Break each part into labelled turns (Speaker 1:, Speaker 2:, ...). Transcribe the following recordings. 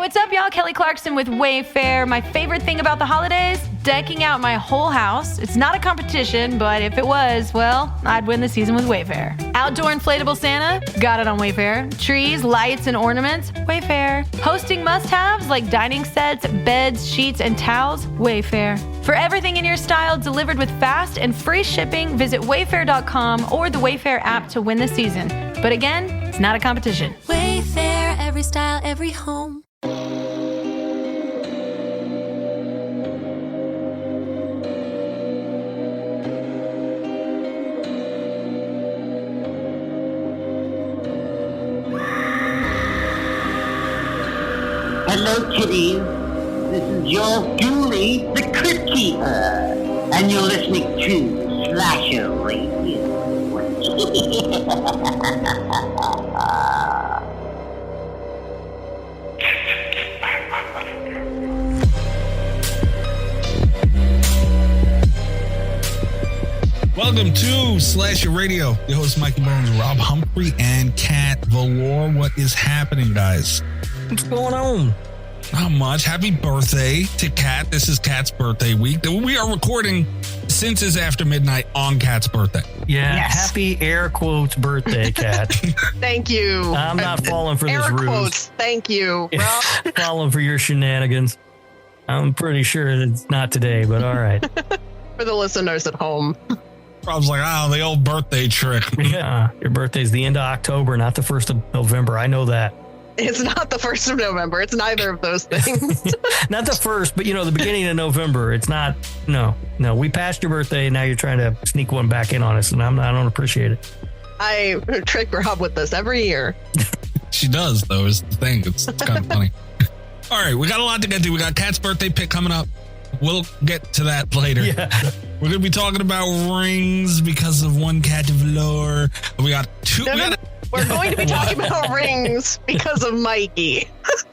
Speaker 1: What's up, y'all? Kelly Clarkson with Wayfair. My favorite thing about the holidays? Decking out my whole house. It's not a competition, but if it was, well, I'd win the season with Wayfair. Outdoor inflatable Santa? Got it on Wayfair. Trees, lights, and ornaments? Wayfair. Hosting must-haves like dining sets, beds, sheets, and towels? Wayfair. For everything in your style delivered with fast and free shipping, visit wayfair.com or the Wayfair app to win the season. But again, it's not a competition.
Speaker 2: Wayfair, every style, every home.
Speaker 3: Hello, kitties. This is your Domi, the Crypt Keeper, and you're listening to Slasher Radio.
Speaker 4: Welcome to Slasher Radio. Your host Mikey Bones, Rob Humphrey, and Kat Valor. What is happening, guys?
Speaker 5: What's going on?
Speaker 4: Not much. Happy birthday to Kat. This is Kat's birthday week. We are recording since it's after midnight on Kat's birthday.
Speaker 5: Yeah,
Speaker 6: Yes.
Speaker 5: Happy air quotes birthday, Kat.
Speaker 6: Thank you.
Speaker 5: I'm not falling for
Speaker 6: Air
Speaker 5: this ruse.
Speaker 6: quotes. Thank you. Rob.
Speaker 5: Falling for your shenanigans. I'm pretty sure it's not today, but all right.
Speaker 6: For the listeners at home.
Speaker 4: Rob's like, the old birthday trick.
Speaker 5: Yeah, your birthday's the end of October, not the 1st of November. I know that.
Speaker 6: It's not the 1st of November. It's neither of those things.
Speaker 5: Not the 1st, but the beginning of November. It's not. No. We passed your birthday, and now you're trying to sneak one back in on us, and I don't appreciate it.
Speaker 6: I trick Rob with this every year.
Speaker 4: She does, though, is the thing. It's kind of funny. All right, we got a lot to get to. We got Kat's birthday pick coming up. We'll get to that later.
Speaker 5: Yeah.
Speaker 4: We're going to be talking about rings because of one Kat of lore. We got two.
Speaker 6: We're going to be talking about rings because of Mikey.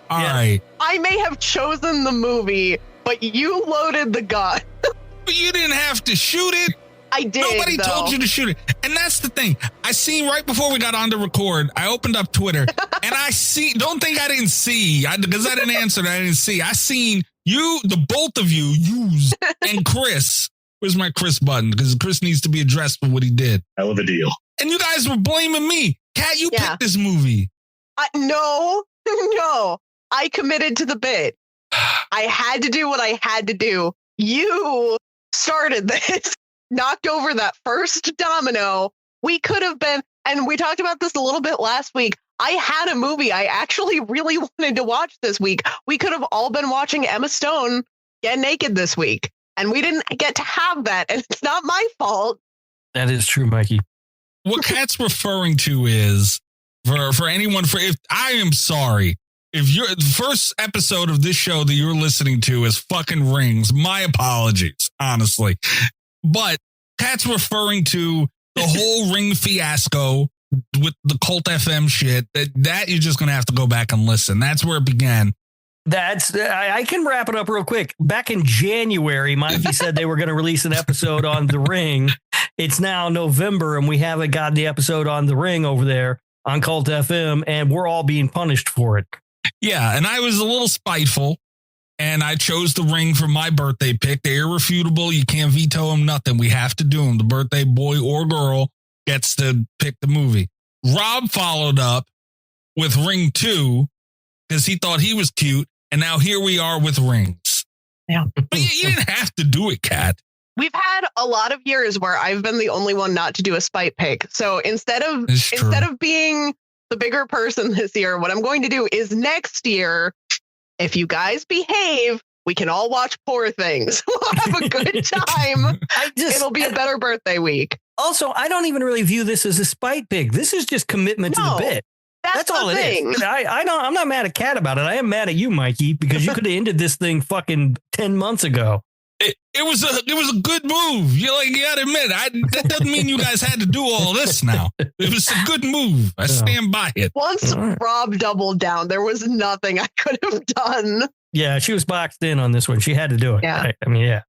Speaker 4: All right.
Speaker 6: I may have chosen the movie, but you loaded the gun.
Speaker 4: But you didn't have to shoot it.
Speaker 6: I did.
Speaker 4: Nobody told you to shoot it. And that's the thing. I seen right before we got on to record, I opened up Twitter and I see, don't think I didn't see, because I didn't answer that. I didn't see. I seen you, the both of you, and Chris. Where's my Chris button? Because Chris needs to be addressed for what he did.
Speaker 7: Hell of a deal.
Speaker 4: And you guys were blaming me. Kat, you picked this movie.
Speaker 6: No. I committed to the bit. I had to do what I had to do. You started this, knocked over that first domino. We could have been, and we talked about this a little bit last week. I had a movie I actually really wanted to watch this week. We could have all been watching Emma Stone get naked this week, and we didn't get to have that, and it's not my fault.
Speaker 5: That is true, Mikey.
Speaker 4: What Kat's referring to is, for anyone, if I am sorry, if the first episode of this show that you're listening to is fucking Rings, my apologies, honestly. But Kat's referring to the whole Ring fiasco with the Cult FM shit. That you're just going to have to go back and listen. That's where it began.
Speaker 5: I can wrap it up real quick. Back in January, Mikey said they were going to release an episode on The Ring. It's now November, and we haven't gotten the episode on The Ring over there on Cult FM, and we're all being punished for it.
Speaker 4: Yeah, and I was a little spiteful, and I chose The Ring for my birthday pick. They're irrefutable. You can't veto them, nothing. We have to do them. The birthday boy or girl gets to pick the movie. Rob followed up with Ring 2 because he thought he was cute, and now here we are with Rings.
Speaker 6: Yeah.
Speaker 4: But you didn't have to do it, Kat.
Speaker 6: We've had a lot of years where I've been the only one not to do a spite pick. So instead of being the bigger person this year, what I'm going to do is next year, if you guys behave, we can all watch Poor Things. We'll have a good time. It'll be a better birthday week.
Speaker 5: Also, I don't even really view this as a spite pick. This is just commitment to the bit. That's all it is. I'm not mad at Kat about it. I am mad at you, Mikey, because you could have ended this thing fucking 10 months ago.
Speaker 4: It was a good move. You gotta admit, that doesn't mean you guys had to do all this now. It was a good move. I stand by it.
Speaker 6: Once Rob doubled down, there was nothing I could have done.
Speaker 5: Yeah, she was boxed in on this one. She had to do it.
Speaker 6: Yeah.
Speaker 5: I mean, yeah.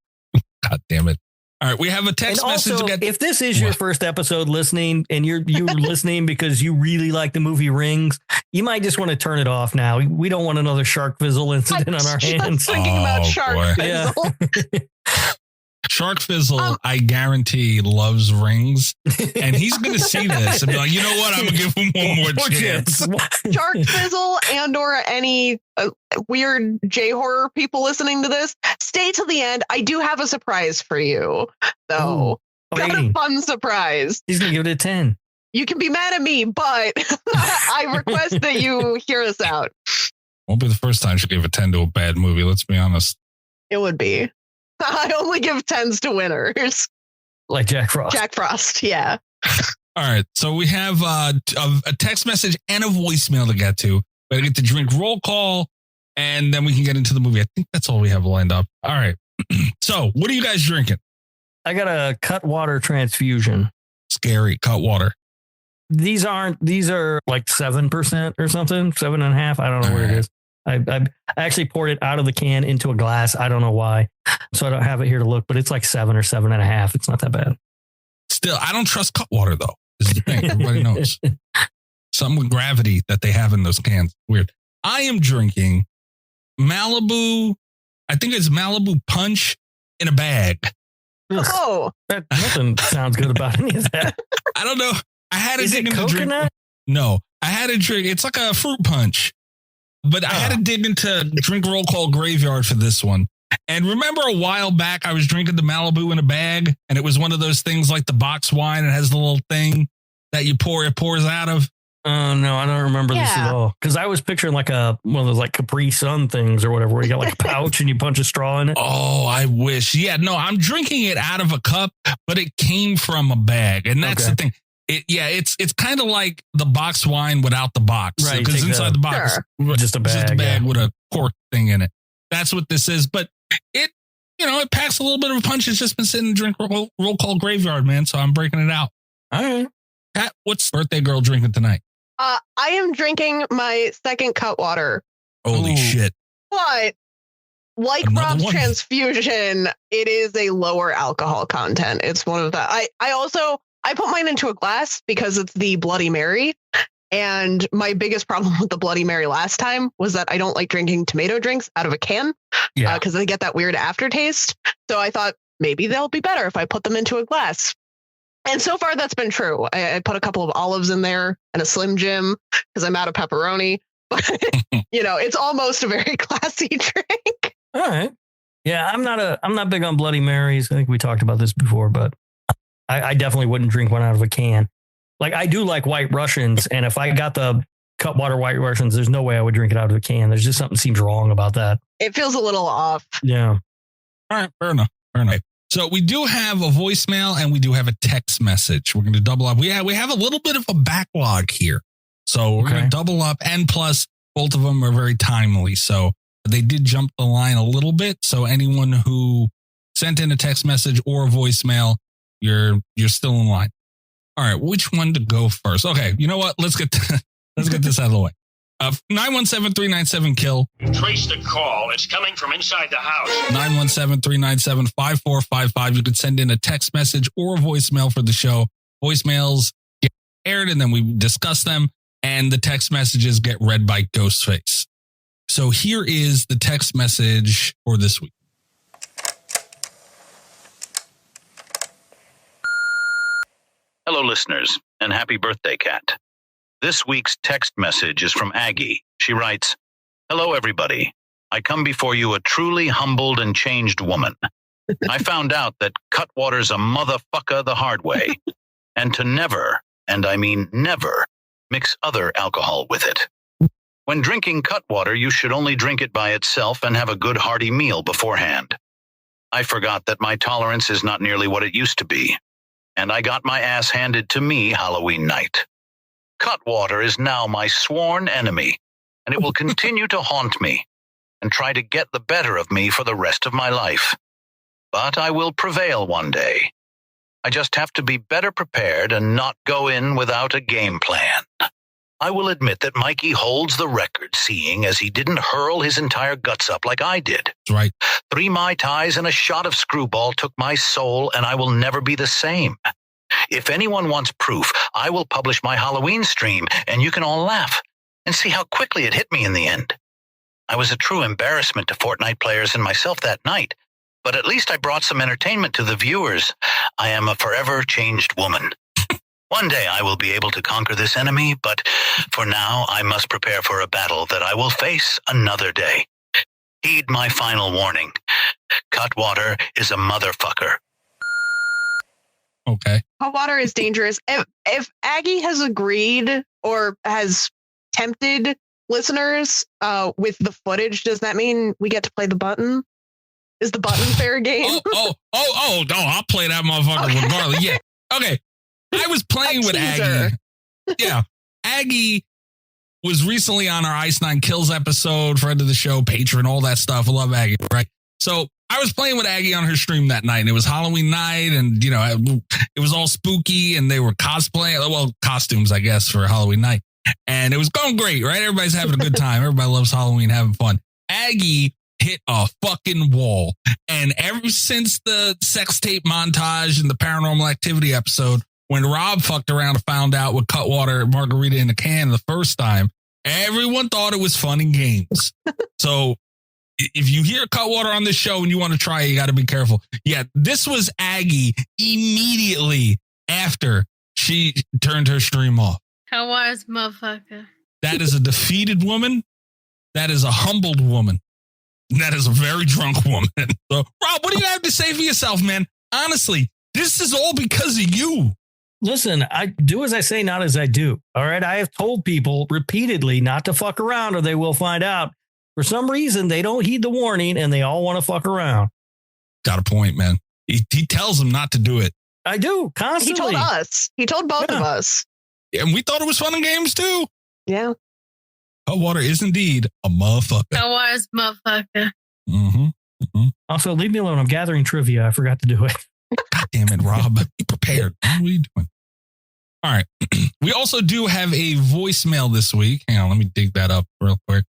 Speaker 4: God damn it. All right, we have a text
Speaker 5: And
Speaker 4: message.
Speaker 5: also, if this is your first episode listening and you're listening because you really like the movie Rings, you might just want to turn it off now. We don't want another shark fizzle incident on our hands.
Speaker 6: Thinking about shark
Speaker 4: boy.
Speaker 6: fizzle.
Speaker 4: Shark Fizzle, I guarantee, loves Rings, and he's going to see this and be like, you know what? I'm going to give him one more chance.
Speaker 6: Shark fizzle and or any weird J-horror people listening to this, stay till the end. I do have a surprise for you, though. Got a fun surprise.
Speaker 5: He's going to give it a 10.
Speaker 6: You can be mad at me, but I request that you hear us out.
Speaker 4: Won't be the first time she gave a 10 to a bad movie, let's be honest.
Speaker 6: It would be. I only give 10s to winners.
Speaker 5: Like Jack Frost.
Speaker 6: Jack Frost, yeah.
Speaker 4: All right, so we have a text message and a voicemail to get to. We get to drink roll call, and then we can get into the movie. I think that's all we have lined up. All right. So, what are you guys drinking?
Speaker 5: I got a cut water transfusion.
Speaker 4: Scary, cut water.
Speaker 5: These are like 7% or something, 7.5%. I don't know what it is. I actually poured it out of the can into a glass. I don't know why. So I don't have it here to look, but it's like 7 or 7.5. It's not that bad.
Speaker 4: Still, I don't trust cut water, though. This is the thing. Everybody knows. Something with gravity that they have in those cans. Weird. I am drinking Malibu. I think it's Malibu Punch in a bag.
Speaker 6: Oh.
Speaker 5: Nothing sounds good about any of that.
Speaker 4: I don't know. I had to dig
Speaker 5: into
Speaker 4: coconut? No, I had to drink. It's like a fruit punch. But I had to dig into Drink Roll Call Graveyard for this one. And remember a while back, I was drinking the Malibu in a bag, and it was one of those things like the box wine. It has the little thing that you pour, it pours out of.
Speaker 5: Oh, no, I don't remember this at all. Because I was picturing like one of those like Capri Sun things or whatever, where you got like a pouch and you punch a straw in it.
Speaker 4: Oh, I wish. Yeah, no, I'm drinking it out of a cup, but it came from a bag. And that's the thing. It's kind of like the box wine without the box.
Speaker 5: Right.
Speaker 4: Because inside the box,
Speaker 5: just a bag
Speaker 4: with a cork thing in it. That's what this is. But it packs a little bit of a punch. It's just been sitting in Drink Roll Call Graveyard, man. So I'm breaking it out.
Speaker 5: All right.
Speaker 4: Pat, what's birthday girl drinking tonight?
Speaker 6: I am drinking my second cut water.
Speaker 4: Holy shit.
Speaker 6: But like Rob's transfusion, it is a lower alcohol content. It's one of the I put mine into a glass because it's the Bloody Mary. And my biggest problem with the Bloody Mary last time was that I don't like drinking tomato drinks out of a can because they get that weird aftertaste. So I thought maybe they'll be better if I put them into a glass. And so far, that's been true. I put a couple of olives in there and a Slim Jim because I'm out of pepperoni. But, it's almost a very classy drink.
Speaker 5: All right. Yeah, I'm not big on Bloody Marys. I think we talked about this before, but I definitely wouldn't drink one out of a can. Like, I do like White Russians, and if I got the cut water White Russians, there's no way I would drink it out of a can. There's just something seems wrong about that.
Speaker 6: It feels a little off.
Speaker 5: Yeah.
Speaker 4: All right, fair enough. So we do have a voicemail and we do have a text message. We're going to double up. We have a little bit of a backlog here. So we're going to double up, and plus both of them are very timely. So they did jump the line a little bit. So anyone who sent in a text message or a voicemail, you're still in line. All right, which one to go first? Okay, you know what? Let's get this out of the way. 917-397-KILL.
Speaker 7: Trace the call. It's coming from inside the house.
Speaker 4: 917-397-5455. You can send in a text message or a voicemail for the show. Voicemails get aired and then we discuss them, and the text messages get read by Ghostface. So here is the text message for this week.
Speaker 7: Hello, listeners, and happy birthday, Kat. This week's text message is from Aggie. She writes, "Hello, everybody. I come before you a truly humbled and changed woman. I found out that Cutwater's a motherfucker the hard way, and to never, and I mean never, mix other alcohol with it. When drinking Cutwater, you should only drink it by itself and have a good hearty meal beforehand. I forgot that my tolerance is not nearly what it used to be, and I got my ass handed to me Halloween night. Cutwater is now my sworn enemy, and it will continue to haunt me and try to get the better of me for the rest of my life. But I will prevail one day. I just have to be better prepared and not go in without a game plan." I will admit that Mikey holds the record, seeing as he didn't hurl his entire guts up like I did.
Speaker 4: That's right.
Speaker 7: 3 Mai Tais and a shot of Screwball took my soul, and I will never be the same. If anyone wants proof, I will publish my Halloween stream, and you can all laugh and see how quickly it hit me in the end. I was a true embarrassment to Fortnite players and myself that night, but at least I brought some entertainment to the viewers. I am a forever changed woman. One day I will be able to conquer this enemy, but for now I must prepare for a battle that I will face another day. Heed my final warning. Cutwater is a motherfucker.
Speaker 4: Okay.
Speaker 6: Hot water is dangerous. If Aggie has agreed or has tempted listeners with the footage, does that mean we get to play the button? Is the button fair game?
Speaker 4: No, I'll play that motherfucker regardless. Yeah. Okay. I was playing with Aggie. Yeah. Aggie was recently on our Ice 9 Kills episode, friend of the show, patron, all that stuff. I love Aggie, right? So I was playing with Aggie on her stream that night, and it was Halloween night, and, you know, it was all spooky, and they were cosplaying, well, costumes, I guess, for Halloween night. And it was going great, right? Everybody's having a good time. Everybody loves Halloween, having fun. Aggie hit a fucking wall. And ever since the sex tape montage and the Paranormal Activity episode, when Rob fucked around and found out what Cutwater margarita in a can the first time, everyone thought it was fun and games. So if you hear Cutwater on this show and you want to try it, you got to be careful. Yeah, this was Aggie immediately after she turned her stream off.
Speaker 8: How was motherfucker?
Speaker 4: That is a defeated woman. That is a humbled woman. That is a very drunk woman. So, Rob, what do you have to say for yourself, man? Honestly, this is all because of you.
Speaker 5: Listen, I do as I say, not as I do. All right. I have told people repeatedly not to fuck around or they will find out. For some reason, they don't heed the warning and they all want to fuck around.
Speaker 4: Got a point, man. He tells them not to do it.
Speaker 5: I do constantly.
Speaker 6: He told us. He told both of us.
Speaker 4: And we thought it was fun and games too.
Speaker 6: Yeah.
Speaker 4: Cutwater is indeed a motherfucker.
Speaker 8: How was motherfucker?
Speaker 4: Mm-hmm. Mm-hmm.
Speaker 5: Also, leave me alone. I'm gathering trivia. I forgot to do it.
Speaker 4: God damn it, Rob. Be prepared. What are you doing? All right. We also do have a voicemail this week. Hang on. Let me dig that up real quick.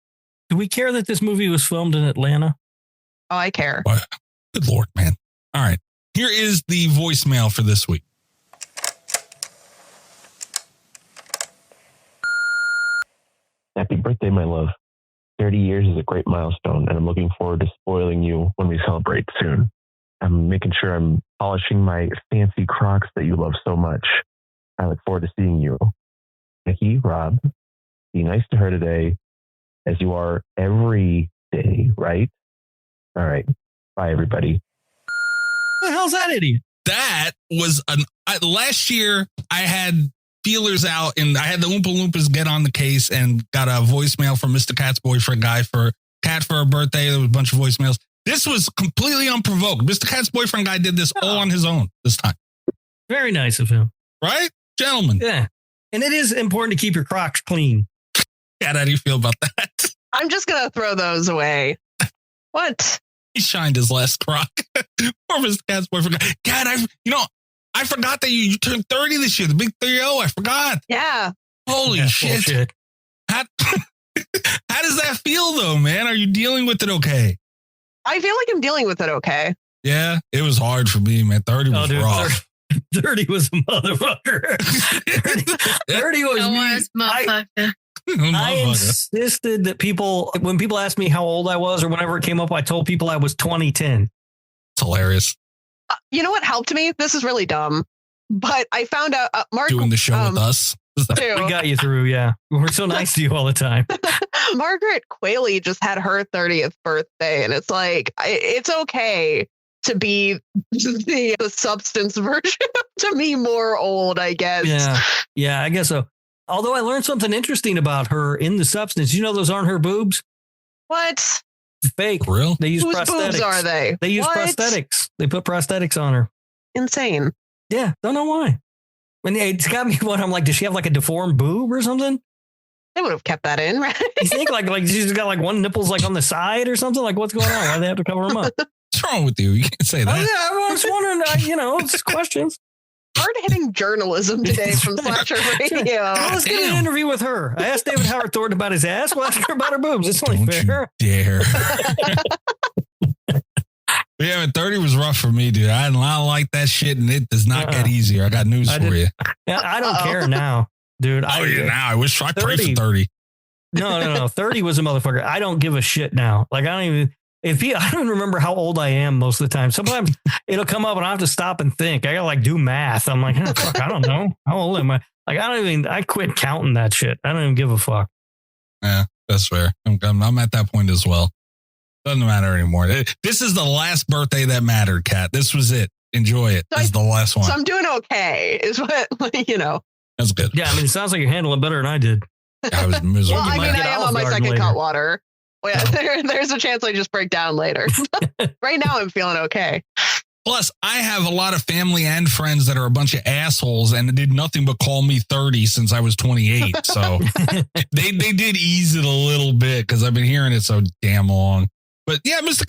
Speaker 5: Do we care that this movie was filmed in Atlanta?
Speaker 6: Oh, I care.
Speaker 4: Good Lord, man. All right. Here is the voicemail for this week.
Speaker 9: Happy birthday, my love. 30 years is a great milestone, and I'm looking forward to spoiling you when we celebrate soon. I'm making sure I'm polishing my fancy Crocs that you love so much. I look forward to seeing you. Nikki, Rob, be nice to her today, as you are every day, right? All right. Bye, everybody.
Speaker 5: What the hell's that idiot?
Speaker 4: That was last year I had feelers out and I had the Oompa Loompas get on the case and got a voicemail from Mr. Cat's boyfriend guy for Cat for her birthday. There was a bunch of voicemails. This was completely unprovoked. Mr. Cat's boyfriend guy did this all on his own this time.
Speaker 5: Very nice of him.
Speaker 4: Right? Gentlemen.
Speaker 5: Yeah. And it is important to keep your Crocs clean.
Speaker 4: Cat, how do you feel about that?
Speaker 6: I'm just going to throw those away. What?
Speaker 4: He shined his last Croc. Poor Mr. Cat's boyfriend guy. Cat, I forgot that you turned 30 this year. The big 3-0. I forgot.
Speaker 6: Yeah.
Speaker 4: Holy shit. How does that feel though, man? Are you dealing with it okay?
Speaker 6: I feel like I'm dealing with it okay.
Speaker 4: Yeah, it was hard for me, man. 30 was rough.
Speaker 5: 30 was a motherfucker. 30 was me.
Speaker 8: Motherfucker.
Speaker 5: I insisted that when people asked me how old I was or whenever it came up, I told people I was 2010.
Speaker 4: It's hilarious.
Speaker 6: You know what helped me? This is really dumb, but I found out Mark
Speaker 4: doing the show with us.
Speaker 5: We got you through. Yeah. We're so nice to you all the time.
Speaker 6: Margaret Qualley just had her 30th birthday, and it's like, it's okay to be the substance version to me more old, I guess.
Speaker 5: Yeah. Yeah, I guess so. Although I learned something interesting about her in the substance. You know, those aren't her boobs.
Speaker 6: What?
Speaker 5: Fake.
Speaker 4: Real?
Speaker 5: They use
Speaker 6: Whose
Speaker 5: prosthetics.
Speaker 6: boobs are they?
Speaker 5: They use prosthetics. They put prosthetics on her.
Speaker 6: Insane.
Speaker 5: Yeah. Don't know why. And it's got me wondering, I'm like, does she have like a deformed boob or something?
Speaker 6: They would have kept that in, right?
Speaker 5: You think like she's got like one nipple's like on the side or something? Like what's going on? Why do they have to cover them up?
Speaker 4: What's wrong with you? You can't say that.
Speaker 5: Oh, yeah, I was wondering, it's questions.
Speaker 6: hard-hitting journalism today from Slasher Radio.
Speaker 5: Let's get an interview with her. I asked David Howard Thornton about his ass. We'll ask her about her boobs. It's only
Speaker 4: Don't
Speaker 5: fair.
Speaker 4: you dare. Yeah, 30 was rough for me, dude. I did not like that shit, and it does not get easier. I got news for you.
Speaker 5: Yeah, I don't care now, dude.
Speaker 4: Now I wish I prayed for 30.
Speaker 5: No. 30 was a motherfucker. I don't give a shit now. Like, I don't even remember how old I am most of the time. Sometimes it'll come up and I have to stop and think. I gotta like do math. I'm like, fuck, I don't know. How old am I? Like, I quit counting that shit. I don't even give a fuck.
Speaker 4: Yeah, that's fair. I'm at that point as well. Doesn't matter anymore. This is the last birthday that mattered, Kat. This was it. Enjoy it. This is the last one.
Speaker 6: So I'm doing okay, is what,
Speaker 4: That's good.
Speaker 5: Yeah, I mean, it sounds like you're handling better than I did.
Speaker 4: I was miserable.
Speaker 6: Well, I am on my second cut water. Well, yeah, there's a chance I just break down later. Right now, I'm feeling okay.
Speaker 4: Plus, I have a lot of family and friends that are a bunch of assholes and did nothing but call me 30 since I was 28. So they did ease it a little bit because I've been hearing it so damn long. But yeah, Mr.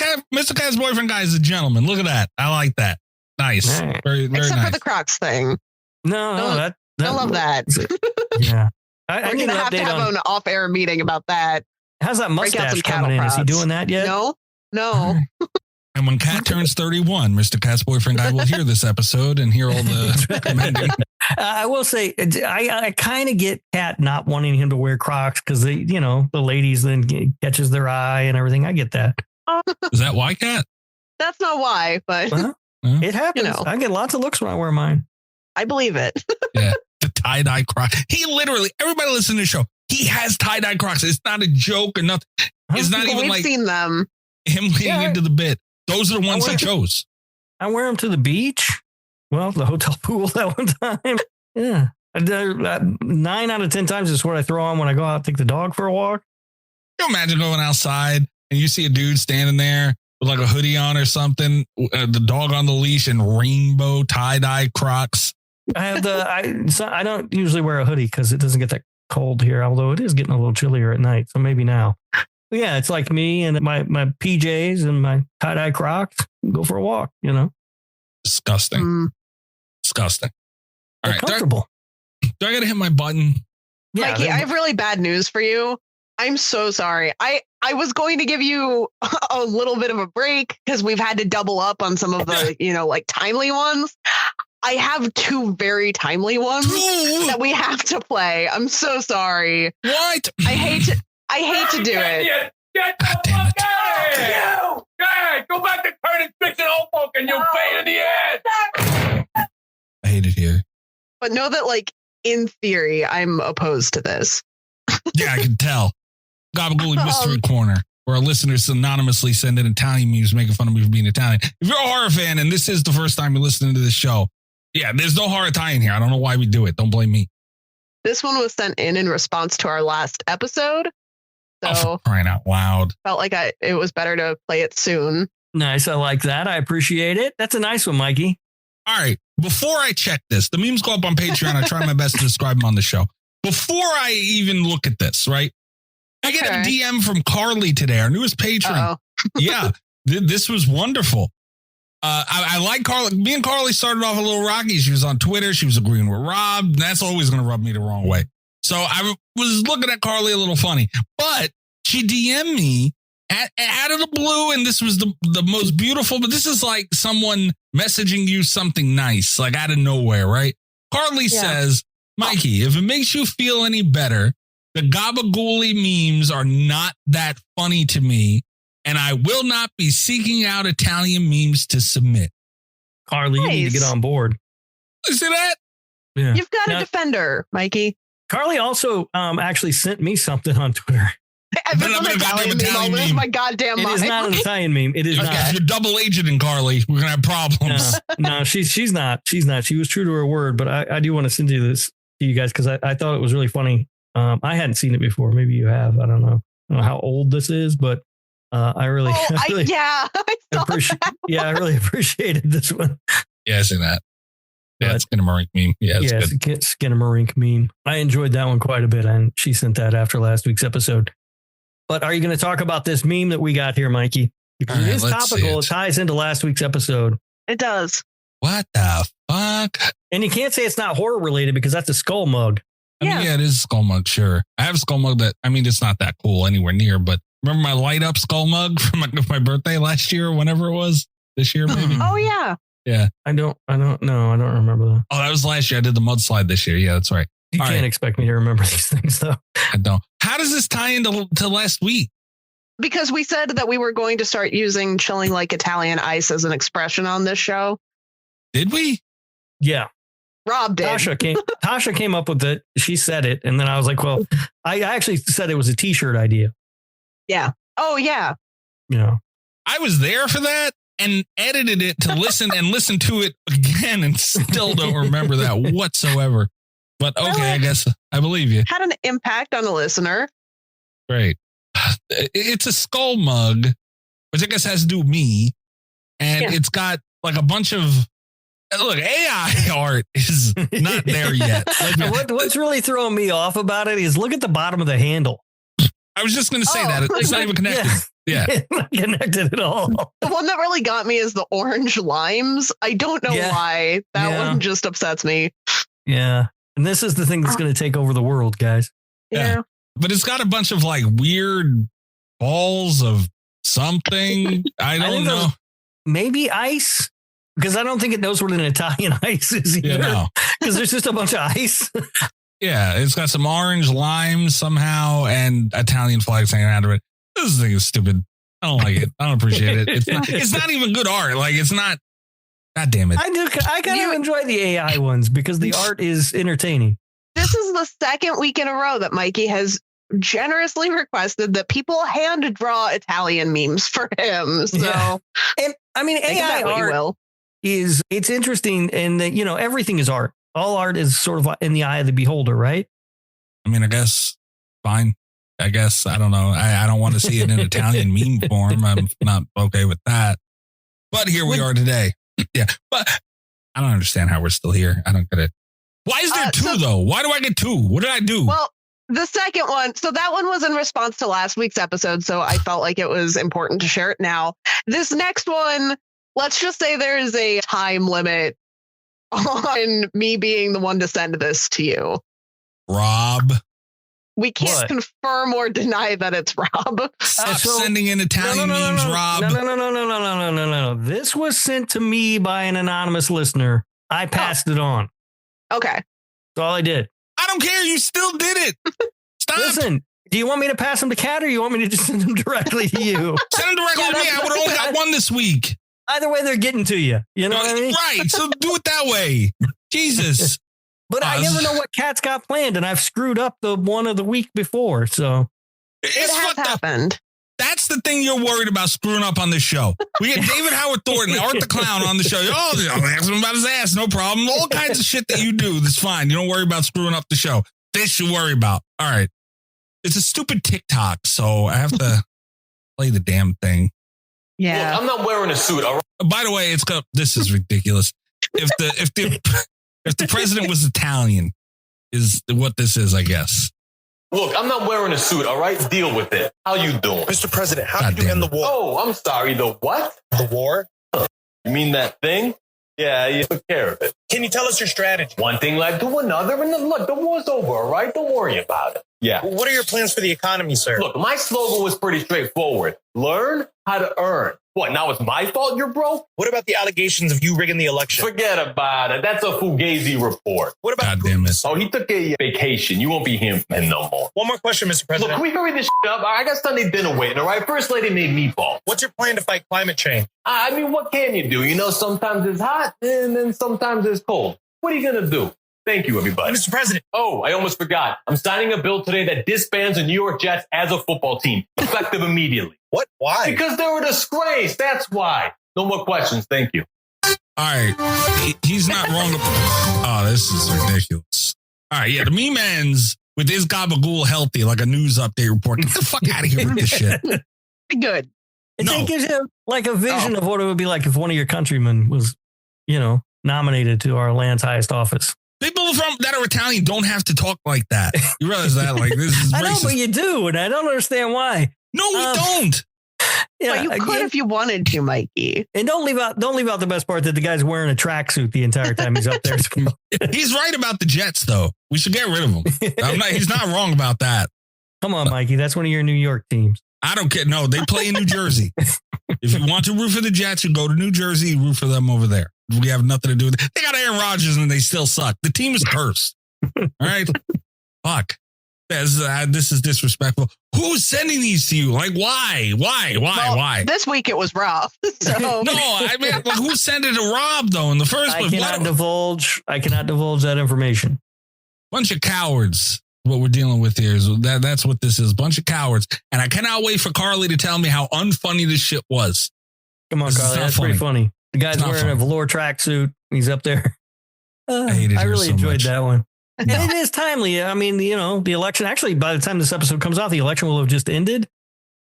Speaker 4: Cat's boyfriend guy is a gentleman. Look at that. I like that. Nice.
Speaker 5: Right.
Speaker 4: Very, very
Speaker 6: Except
Speaker 4: nice.
Speaker 6: for the Crocs thing.
Speaker 5: No,
Speaker 6: I love that.
Speaker 5: Yeah.
Speaker 6: We're going to have an off-air meeting about that.
Speaker 5: How's that mustache coming in? Is he doing that yet?
Speaker 6: No.
Speaker 4: And when Kat turns 31, Mr. Cat's boyfriend guy will hear this episode and hear all the commenting.
Speaker 5: I will say, I kind of get Kat not wanting him to wear Crocs because the ladies then catches their eye and everything. I get that.
Speaker 4: Is that why, Kat?
Speaker 6: That's not why, but
Speaker 5: it happens. I get lots of looks when I wear mine.
Speaker 6: I believe it.
Speaker 4: Yeah, the tie-dye Crocs. He literally, everybody listen to the show. He has tie-dye Crocs. It's not a joke or nothing. It's not even
Speaker 6: We've seen them.
Speaker 4: Him leading into the bit. Those are the ones he chose.
Speaker 5: I wear them to the beach. Well, the hotel pool that one time. Yeah. 9 out of 10 times is what I throw on when I go out and take the dog for a walk.
Speaker 4: Can you imagine going outside and you see a dude standing there with like a hoodie on or something, the dog on the leash and rainbow tie-dye Crocs?
Speaker 5: I have I don't usually wear a hoodie because it doesn't get that cold here, although it is getting a little chillier at night. So maybe now. But yeah, it's like me and my PJs and my tie-dye Crocs. Go for a walk,
Speaker 4: Disgusting. Disgusting. All right.
Speaker 5: Comfortable.
Speaker 4: Do I got to hit my button?
Speaker 5: Yeah,
Speaker 6: Mikey, I have really bad news for you. I'm so sorry. I was going to give you a little bit of a break because we've had to double up on some of the, timely ones. I have 2 very timely ones that we have to play. I'm so sorry.
Speaker 4: What?
Speaker 6: I hate to do it.
Speaker 10: Get the fuck out of here! You! Hey, go back to turning tricks and old folk and you pain in the ass!
Speaker 4: I hate it here.
Speaker 6: But know that, in theory, I'm opposed to this.
Speaker 4: Yeah, I can tell. Gabagool Mystery Corner, where our listeners anonymously send in Italian memes making fun of me for being Italian. If you're a horror fan and this is the first time you're listening to this show, yeah, there's no horror Italian here. I don't know why we do it. Don't blame me.
Speaker 6: This one was sent in response to our last episode. So
Speaker 4: for crying out loud.
Speaker 6: Felt like it was better to play it soon.
Speaker 5: Nice. I like that. I appreciate it. That's a nice one, Mikey.
Speaker 4: All right. Before I check this, the memes go up on Patreon. I try my best to describe them on the show. Before I even look at this, right? I get a DM from Carly today, our newest patron. Yeah, this was wonderful. I like Carly. Me and Carly started off a little rocky. She was on Twitter. She was agreeing with Rob. And that's always going to rub me the wrong way. So I was looking at Carly a little funny, but she DM'd me out of the blue. And this was the most beautiful, but this is like someone messaging you something nice, like out of nowhere, right? Carly says, Mikey, if it makes you feel any better, the Gabagool memes are not that funny to me, and I will not be seeking out Italian memes to submit.
Speaker 5: Carly, you need to get on board.
Speaker 4: You see that?
Speaker 5: Yeah.
Speaker 6: You've got a defender, Mikey.
Speaker 5: Carly also actually sent me something on Twitter.
Speaker 6: I've been on Italian meme. My goddamn mind.
Speaker 5: It is not an Italian meme. It is not.
Speaker 4: If you're double agenting Carly, we're gonna have problems.
Speaker 5: No, she's not. She's not. She was true to her word. But I do want to send you this to you guys because I thought it was really funny. I hadn't seen it before. Maybe you have. I don't know how old this is, but I really appreciated this one.
Speaker 4: Yeah, I see that. Yeah, it's Skinamarink meme. Yeah, it's good.
Speaker 5: Skinamarink meme. I enjoyed that one quite a bit, and she sent that after last week's episode. But are you going to talk about this meme that we got here, Mikey? Because it is topical. It ties into last week's episode.
Speaker 6: It does.
Speaker 4: What the fuck?
Speaker 5: And you can't say it's not horror related because that's a skull mug.
Speaker 4: I mean, yeah, it is a skull mug, sure. I have a skull mug that, I mean, it's not that cool anywhere near, but remember my light up skull mug from my birthday last year, whenever it was? This year, maybe?
Speaker 6: Oh, yeah.
Speaker 4: Yeah.
Speaker 5: I don't remember that.
Speaker 4: Oh, that was last year. I did the mudslide this year. Yeah, that's right.
Speaker 5: You can't expect me to remember these things, though.
Speaker 4: I don't. How does this tie into last week?
Speaker 6: Because we said that we were going to start using chilling like Italian ice as an expression on this show.
Speaker 4: Did we?
Speaker 5: Yeah.
Speaker 6: Rob did.
Speaker 5: Tasha came up with it. She said it. And then I was like, well, I actually said it was a t-shirt idea.
Speaker 6: Yeah. Oh, yeah.
Speaker 5: You know,
Speaker 4: I was there for that and edited it to listen to it again and still don't remember that whatsoever. But okay, I guess I believe you.
Speaker 6: Had an impact on a listener.
Speaker 4: Great. It's a skull mug, which I guess has to do with me. And it's got like a bunch of, look, AI art is not there yet. Like,
Speaker 5: what's really throwing me off about it is look at the bottom of the handle.
Speaker 4: I was just going to say that. It's not even connected. Yeah.
Speaker 5: Not connected at all.
Speaker 6: The one that really got me is the orange limes. I don't know why. That one just upsets me.
Speaker 5: Yeah. And this is the thing that's going to take over the world, guys.
Speaker 6: Yeah.
Speaker 4: But it's got a bunch of like weird balls of something. I don't know.
Speaker 5: Maybe ice. Because I don't think it knows what an Italian ice is either.
Speaker 4: Yeah,
Speaker 5: because there's just a bunch of ice.
Speaker 4: Yeah, it's got some orange lime somehow and Italian flags hanging out of it. This thing is stupid. I don't like it. I don't appreciate it. It's not even good art. Like, it's not. God damn it.
Speaker 5: I kind of enjoy the AI ones because the art is entertaining.
Speaker 6: This is the second week in a row that Mikey has generously requested that people hand draw Italian memes for him. So,
Speaker 5: and I mean, AI art it's interesting, and everything is art. All art is sort of in the eye of the beholder, right?
Speaker 4: I mean, I guess fine. I guess I don't know. I don't want to see it in Italian meme form. I'm not okay with that. But here we are today. Yeah, but I don't understand how we're still here. I don't get it. Why is there two though? Why do I get two? What did I do?
Speaker 6: Well, the second one, so that one was in response to last week's episode, so I felt like it was important to share it now. This next one, let's just say there is a time limit on me being the one to send this to you.
Speaker 4: Rob.
Speaker 6: We can't confirm or deny that it's Rob.
Speaker 4: Stop sending in Italian memes, Rob.
Speaker 5: No. This was sent to me by an anonymous listener. I passed it on.
Speaker 6: Okay.
Speaker 5: That's all I did.
Speaker 4: I don't care. You still did it. Stop.
Speaker 5: Listen, do you want me to pass them to Kat or you want me to just send them directly to you?
Speaker 4: Send them directly to me. I would have only got one this week.
Speaker 5: Either way, they're getting to you. You know what I mean?
Speaker 4: Right. So do it that way. Jesus.
Speaker 5: But I never know what Kat's got planned, and I've screwed up the one of the week before. So
Speaker 6: it has happened.
Speaker 4: That's the thing you're worried about screwing up on this show. We get David Howard Thornton, Art the Clown on the show. Oh, I'll ask him about his ass. No problem. All kinds of shit that you do. That's fine. You don't worry about screwing up the show. This you worry about. All right. It's a stupid TikTok, so I have to play the damn thing.
Speaker 6: Yeah.
Speaker 10: Look, I'm not wearing a suit. All right?
Speaker 4: By the way, this is ridiculous. If the president was Italian, is what this is, I guess.
Speaker 10: Look, I'm not wearing a suit, all right? Deal with it. How you doing?
Speaker 11: Mr. President, how did you end the war?
Speaker 10: Oh, I'm sorry. The what?
Speaker 11: The war?
Speaker 10: You mean that thing? Yeah, you took care of it.
Speaker 11: Can you tell us your strategy?
Speaker 10: One thing led to another, and look, the war's over, all right? Don't worry about it. Yeah.
Speaker 11: What are your plans for the economy, sir?
Speaker 10: Look, my slogan was pretty straightforward. Learn how to earn. What, now it's my fault you're broke?
Speaker 11: What about the allegations of you rigging the election?
Speaker 10: Forget about it. That's a Fugazi report.
Speaker 11: What about
Speaker 10: Oh, he took a vacation. You won't be him no more.
Speaker 11: One more question, Mr. President.
Speaker 10: Look, can we hurry this up? I got Sunday dinner waiting, all right? First lady made meatballs.
Speaker 11: What's your plan to fight climate change?
Speaker 10: I mean, what can you do? You know, sometimes it's hot and then sometimes it's cold. What are you going to do? Thank you, everybody.
Speaker 11: Mr. President.
Speaker 10: Oh, I almost forgot. I'm signing a bill today that disbands the New York Jets as a football team, effective immediately.
Speaker 11: What? Why?
Speaker 10: Because they're a disgrace. That's why. No more questions. Thank you.
Speaker 4: All right. He's not wrong. Oh, this is ridiculous. All right. Yeah. The meme ends with his gabagool healthy, like a news update report. Get the fuck out of here with this shit.
Speaker 6: Good.
Speaker 5: It gives you like a vision of what it would be like if one of your countrymen was, nominated to our land's highest office.
Speaker 4: People that are Italian don't have to talk like that. You realize that? Like, this is racist.
Speaker 5: I know, but you do, and I don't understand why.
Speaker 4: No, we don't.
Speaker 6: But you could if you wanted to, Mikey.
Speaker 5: And don't leave out the best part, that the guy's wearing a tracksuit the entire time he's up there.
Speaker 4: He's right about the Jets, though. We should get rid of him. He's not wrong about that.
Speaker 5: Come on, Mikey. That's one of your New York teams.
Speaker 4: I don't care. No, they play in New Jersey. If you want to root for the Jets, you go to New Jersey, root for them over there. We have nothing to do with it. They got Aaron Rodgers and they still suck. The team is cursed. All right? Fuck. This is disrespectful. Who's sending these to you? Like, why? Why?
Speaker 6: This week it was Rob. So.
Speaker 4: No, I mean, like, who sent it to Rob, though, in the first place?
Speaker 5: I cannot divulge that information.
Speaker 4: Bunch of cowards. What we're dealing with here is that's what this is. Bunch of cowards. And I cannot wait for Carly to tell me how unfunny this shit was.
Speaker 5: Come on, Carly. That's pretty funny. The guy's wearing a velour tracksuit. He's up there. I really enjoyed that one. And it is timely. I mean, the election, actually, by the time this episode comes out, the election will have just ended.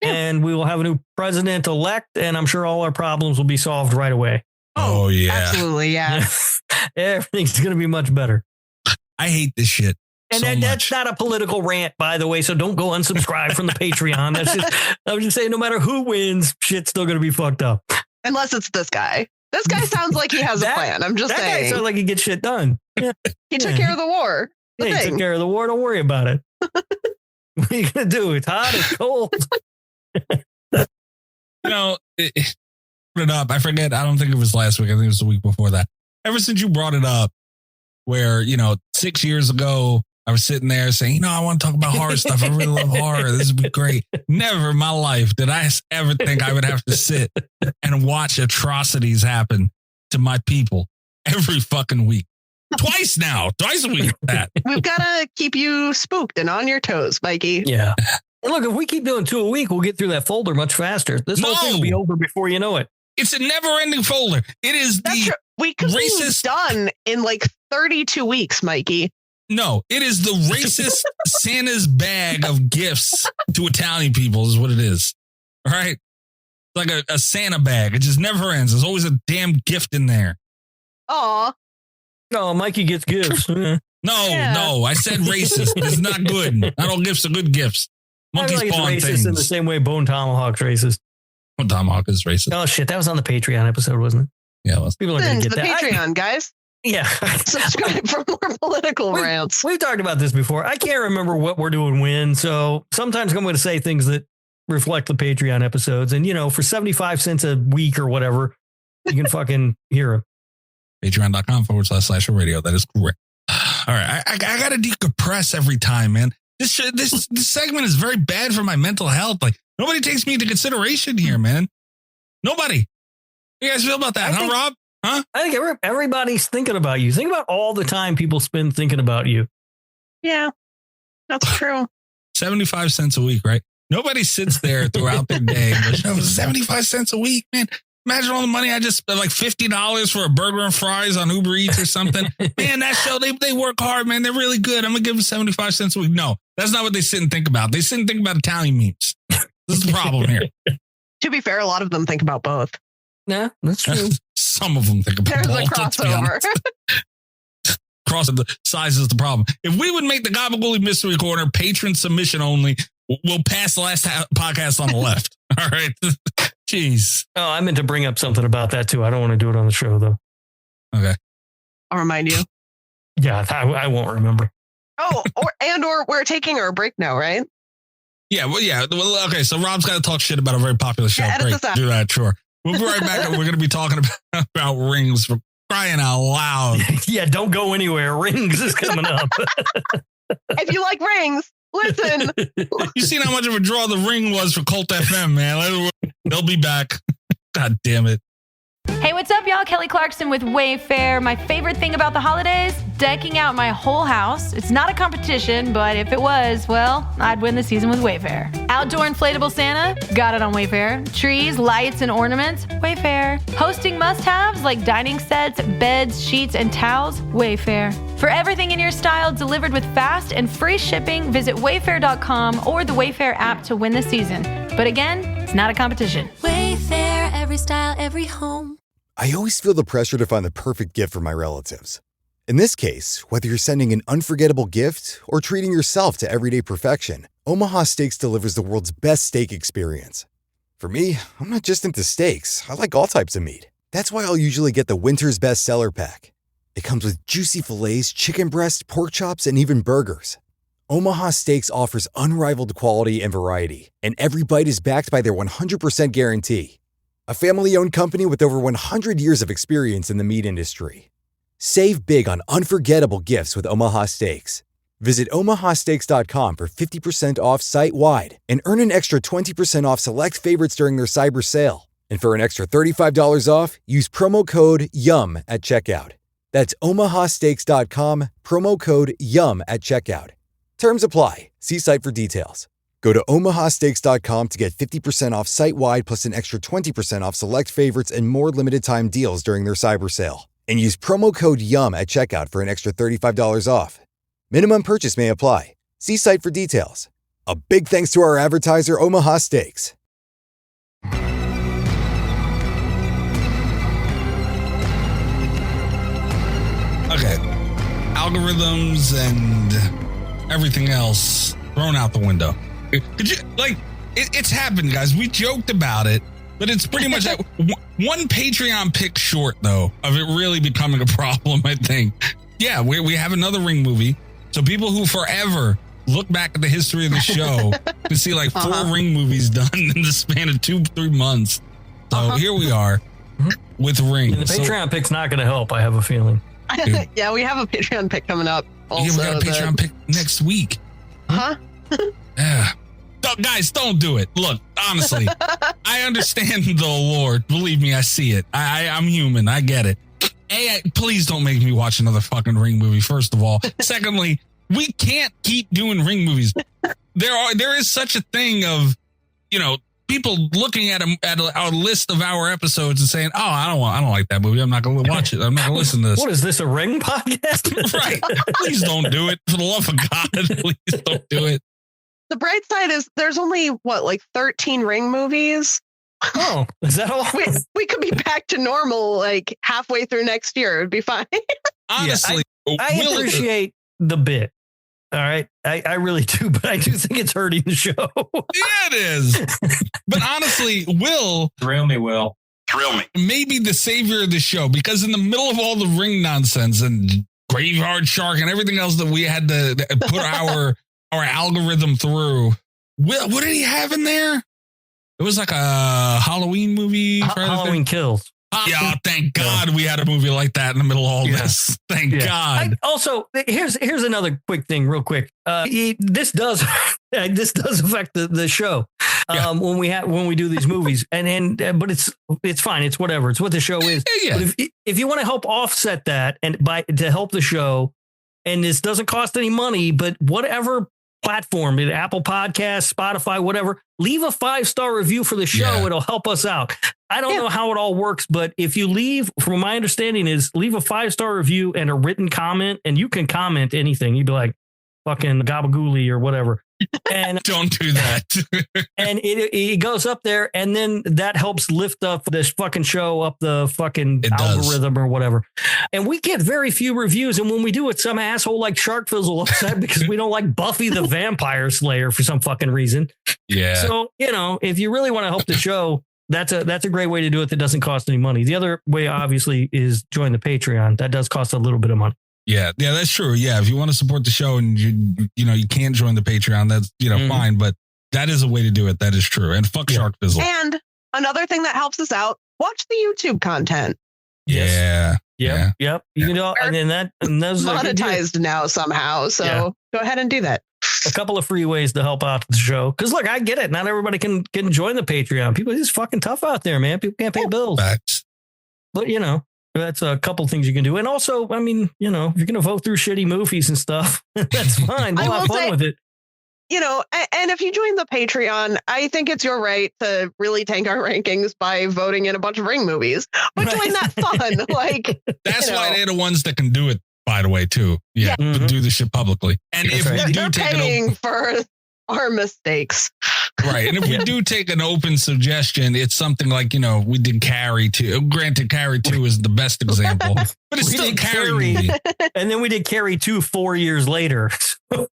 Speaker 5: Yeah. And we will have a new president elect. And I'm sure all our problems will be solved right away.
Speaker 4: Oh yeah.
Speaker 6: Absolutely, yeah.
Speaker 5: Everything's going to be much better.
Speaker 4: I hate this shit.
Speaker 5: And that's not a political rant, by the way. So don't go unsubscribe from the Patreon. I was just saying, no matter who wins, shit's still going to be fucked up.
Speaker 6: Unless it's this guy. This guy sounds like he has a plan. I'm just saying.
Speaker 5: That guy sounds like he gets shit done. Yeah.
Speaker 6: He took care of the war.
Speaker 5: He took care of the war. Don't worry about it. What are you going to do? It's hot. It's cold.
Speaker 4: Put it up. I forget. I don't think it was last week. I think it was the week before that. Ever since you brought it up, where, 6 years ago, I was sitting there saying, I want to talk about horror stuff. I really love horror. This would be great. Never in my life did I ever think I would have to sit and watch atrocities happen to my people every fucking week. Twice a week.
Speaker 6: We've got to keep you spooked and on your toes, Mikey.
Speaker 5: Yeah. And look, if we keep doing 2 a week, we'll get through that folder much faster. This whole thing will be over before you know it.
Speaker 4: It's a never-ending folder. It is
Speaker 6: we could be done in like 32 weeks, Mikey.
Speaker 4: No, it is the racist Santa's bag of gifts to Italian people is what it is. All right? Like a Santa bag. It just never ends. There's always a damn gift in there.
Speaker 6: Aw.
Speaker 5: No, Mikey gets gifts.
Speaker 4: No, I said racist. It's not good. Not all gifts are good gifts. Monkey spawn
Speaker 5: racist
Speaker 4: things.
Speaker 5: In the same way Bone Tomahawk's racist.
Speaker 4: Bone Tomahawk is racist.
Speaker 5: Oh, shit. That was on the Patreon episode, wasn't it?
Speaker 4: Yeah, it was.
Speaker 5: People are going to get
Speaker 6: the
Speaker 5: that.
Speaker 6: Patreon, guys.
Speaker 5: Yeah.
Speaker 6: Subscribe for more political rants.
Speaker 5: We've talked about this before. I can't remember what we're doing when. So sometimes I'm going to say things that reflect the Patreon episodes. And, for 75 cents a week or whatever, you can fucking hear them.
Speaker 4: Patreon.com/radio. That is correct. All right. I got to decompress every time, man. This segment is very bad for my mental health. Like, nobody takes me into consideration here, man. Nobody. How you guys feel about that, Rob? Huh?
Speaker 5: I think everybody's thinking about you. Think about all the time people spend thinking about you.
Speaker 6: Yeah, that's true.
Speaker 4: 75 cents a week, right? Nobody sits there throughout their day and goes, 75 cents a week, man. Imagine all the money I just spent, like $50 for a burger and fries on Uber Eats or something. Man, that show, they work hard, man. They're really good. I'm going to give them 75 cents a week. No, that's not what they sit and think about. They sit and think about Italian memes. This is the problem here.
Speaker 6: To be fair, a lot of them think about both.
Speaker 5: Yeah, that's true.
Speaker 4: Some of them think about both.
Speaker 6: There's a crossover.
Speaker 4: Cross the size is the problem. If we would make the Gabagooli Mystery Corner patron submission only, we'll pass the last podcast on the left. All right. Jeez.
Speaker 5: Oh, I meant to bring up something about that too. I don't want to do it on the show though.
Speaker 4: Okay.
Speaker 6: I'll remind you.
Speaker 5: Yeah, I won't remember.
Speaker 6: Oh, or we're taking our break now, right?
Speaker 4: Yeah. Well, okay. So Rob's got to talk shit about a very popular show.
Speaker 6: Yeah,
Speaker 4: Great. Do that. Sure. We'll be right back. And we're going to be talking about Rings for crying out loud.
Speaker 5: Yeah. Don't go anywhere. Rings is coming up.
Speaker 6: If you like Rings, listen.
Speaker 4: You seen how much of a draw the Ring was for Cult FM, man. They'll be back. God damn it.
Speaker 1: Hey, what's up, y'all? Kelly Clarkson with Wayfair. My favorite thing about the holidays? Decking out my whole house. It's not a competition, but if it was, well, I'd win the season with Wayfair. Outdoor inflatable Santa? Got it on Wayfair. Trees, lights, and ornaments? Wayfair. Hosting must-haves like dining sets, beds, sheets, and towels? Wayfair. For everything in your style delivered with fast and free shipping, visit wayfair.com or the Wayfair app to win the season. But again, it's not a competition.
Speaker 2: Wayfair, every style, every home.
Speaker 12: I always feel the pressure to find the perfect gift for my relatives. In this case, whether you're sending an unforgettable gift or treating yourself to everyday perfection, Omaha Steaks delivers the world's best steak experience. For me, I'm not just into steaks. I like all types of meat. That's why I'll usually get the Winter's Best Seller Pack. It comes with juicy fillets, chicken breast, pork chops, and even burgers. Omaha Steaks offers unrivaled quality and variety, and every bite is backed by their 100% guarantee. A family-owned company with over 100 years of experience in the meat industry. Save big on unforgettable gifts with Omaha Steaks. Visit omahasteaks.com for 50% off site-wide and earn an extra 20% off select favorites during their cyber sale. And for an extra $35 off, use promo code YUM at checkout. That's omahasteaks.com, promo code YUM at checkout. Terms apply. See site for details. Go to omahasteaks.com to get 50% off site-wide plus an extra 20% off select favorites and more limited-time deals during their cyber sale. And use promo code YUM at checkout for an extra $35 off. Minimum purchase may apply. See site for details. A big thanks to our advertiser, Omaha Steaks.
Speaker 4: Okay. Algorithms and everything else thrown out the window. Could you, it's happened, guys. We joked about it, but it's pretty much one Patreon pick short, though, of it really becoming a problem, I think. Yeah, we have another Ring movie. So people who forever look back at the history of the show can see like 4 Ring movies done in the span of 2-3 months. So here we are with Ring.
Speaker 5: And the Patreon pick's not going to help, I have a feeling.
Speaker 6: Yeah, we have a Patreon pick coming up. Also,
Speaker 4: yeah, we got a Patreon pick next week. Yeah. Guys, don't do it. Look, honestly, I understand the Lord. Believe me, I see it. I'm human. I get it. Please don't make me watch another fucking Ring movie, first of all. Secondly, we can't keep doing Ring movies. There is such a thing of, people looking at our list of our episodes and saying, "Oh, I don't like that movie. I'm not going to watch it. I'm not going to listen to this."
Speaker 5: What is this, a Ring podcast?
Speaker 4: Right. Please don't do it. For the love of God, please don't do it.
Speaker 6: The bright side is there's only 13 Ring movies.
Speaker 5: Oh, is that all?
Speaker 6: We could be back to normal like halfway through next year. It'd be fine.
Speaker 4: Honestly,
Speaker 5: I appreciate the bit. All right. I really do, but I do think it's hurting the show.
Speaker 4: Yeah, it is. But honestly, Will.
Speaker 10: Thrill me, Will.
Speaker 7: Thrill me.
Speaker 4: Maybe the savior of the show, because in the middle of all the Ring nonsense and Graveyard Shark and everything else that we had to put our algorithm through, Will, what did he have in there? It was like a Halloween movie.
Speaker 5: Halloween Kills.
Speaker 4: Yeah, thank God we had a movie like that in the middle of all this. Thank God.
Speaker 5: Also, here's another quick thing, real quick. This does affect the show when we do these movies, but it's fine. It's whatever. It's what the show is.
Speaker 4: Yeah.
Speaker 5: But if you want to help offset that and to help the show, and this doesn't cost any money, but whatever platform, Apple Podcasts, Spotify, whatever, leave a 5-star review for the show.
Speaker 4: Yeah.
Speaker 5: It'll help us out. I don't know how it all works, but if you leave, from my understanding is leave a 5-star review and a written comment, and you can comment anything. You'd be like fucking gabagooli or whatever. And
Speaker 4: don't do that.
Speaker 5: And it goes up there, and then that helps lift up this fucking show up the fucking algorithm or whatever. And we get very few reviews, and when we do it, some asshole like Sharkfizz will upset because we don't like Buffy the Vampire Slayer for some fucking reason.
Speaker 4: Yeah.
Speaker 5: So if you really want to help the show, that's a great way to do it that doesn't cost any money. The other way, obviously, is join the Patreon. That does cost a little bit of money.
Speaker 4: Yeah, that's true. Yeah, if you want to support the show and you can't join the Patreon, that's fine. But that is a way to do it. That is true. And fuck Sharkfizzle.
Speaker 6: And another thing that helps us out: watch the YouTube content.
Speaker 4: Yeah.
Speaker 5: Yep. You can do, and those
Speaker 6: monetized now somehow. So go ahead and do that.
Speaker 5: A couple of free ways to help out the show. Because look, I get it. Not everybody can join the Patreon. People, it's fucking tough out there, man. People can't pay bills.
Speaker 4: Facts.
Speaker 5: But that's a couple things you can do. And also, I mean, if you're going to vote through shitty movies and stuff, that's fine. We'll have fun with it.
Speaker 6: And if you join the Patreon, I think it's your right to really tank our rankings by voting in a bunch of Ring movies. But join that fun.
Speaker 4: That's why they're the ones that can do it, by the way, too. Yeah. Do the shit publicly. And if we do
Speaker 6: they're
Speaker 4: take
Speaker 6: paying
Speaker 4: it over
Speaker 6: for our mistakes.
Speaker 4: Right. And if we do take an open suggestion, it's something like, we did Carrie 2. Granted, Carrie 2 is the best example, but it's still a Carrie movie.
Speaker 5: And then we did Carrie 2 4 years later.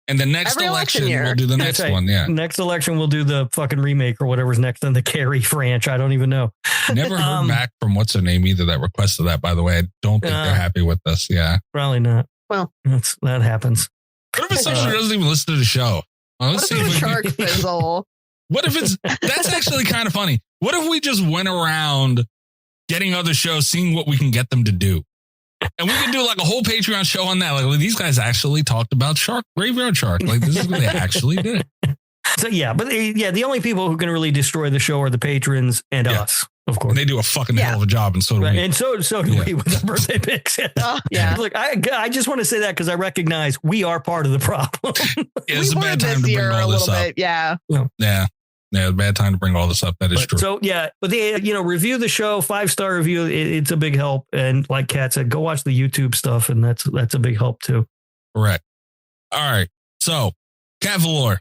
Speaker 4: And the next election, we'll do the next one. Yeah.
Speaker 5: Next election, we'll do the fucking remake or whatever's next on the Carrie franchise. I don't even know.
Speaker 4: Never heard back from what's her name either that requested that, by the way. I don't think they're happy with us. Yeah.
Speaker 5: Probably not.
Speaker 6: Well,
Speaker 5: that happens.
Speaker 4: What if it's someone who doesn't even listen to the show? Well,
Speaker 6: what if it's a shark fizzle?
Speaker 4: What if that's actually kind of funny. What if we just went around getting other shows, seeing what we can get them to do? And we can do like a whole Patreon show on that. Like these guys actually talked about Graveyard Shark. Like this is what they actually did.
Speaker 5: So the only people who can really destroy the show are the patrons and us, of course.
Speaker 4: And they do a fucking hell of a job, and so do we.
Speaker 5: And so do we with the birthday picks. Look, I just want to say that because I recognize we are part of the problem.
Speaker 4: It's a bad time to bring all this up.
Speaker 6: Yeah.
Speaker 4: Yeah, it's a bad time to bring all this up. That is true.
Speaker 5: So but review the show, 5-star review. It's a big help. And like Kat said, go watch the YouTube stuff, and that's a big help too.
Speaker 4: Correct. All right. So, Kat Valor.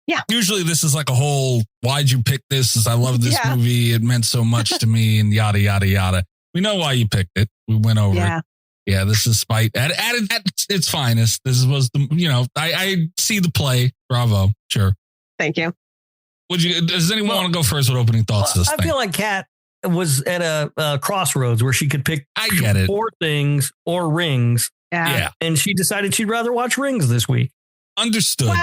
Speaker 6: Yeah.
Speaker 4: Usually this is like a whole, why'd you pick this? I love this movie. It meant so much to me and yada, yada, yada. We know why you picked it. We went over it. Yeah, this is Spite. At its finest. This was I see the play. Bravo. Sure.
Speaker 6: Thank you.
Speaker 4: Does anyone want to go first with opening thoughts to this
Speaker 5: I
Speaker 4: thing?
Speaker 5: feel like Kat was at a crossroads where she could pick
Speaker 4: I get it.
Speaker 5: Poor Things or Rings.
Speaker 6: Yeah.
Speaker 5: And she decided she'd rather watch Rings this week.
Speaker 4: Understood.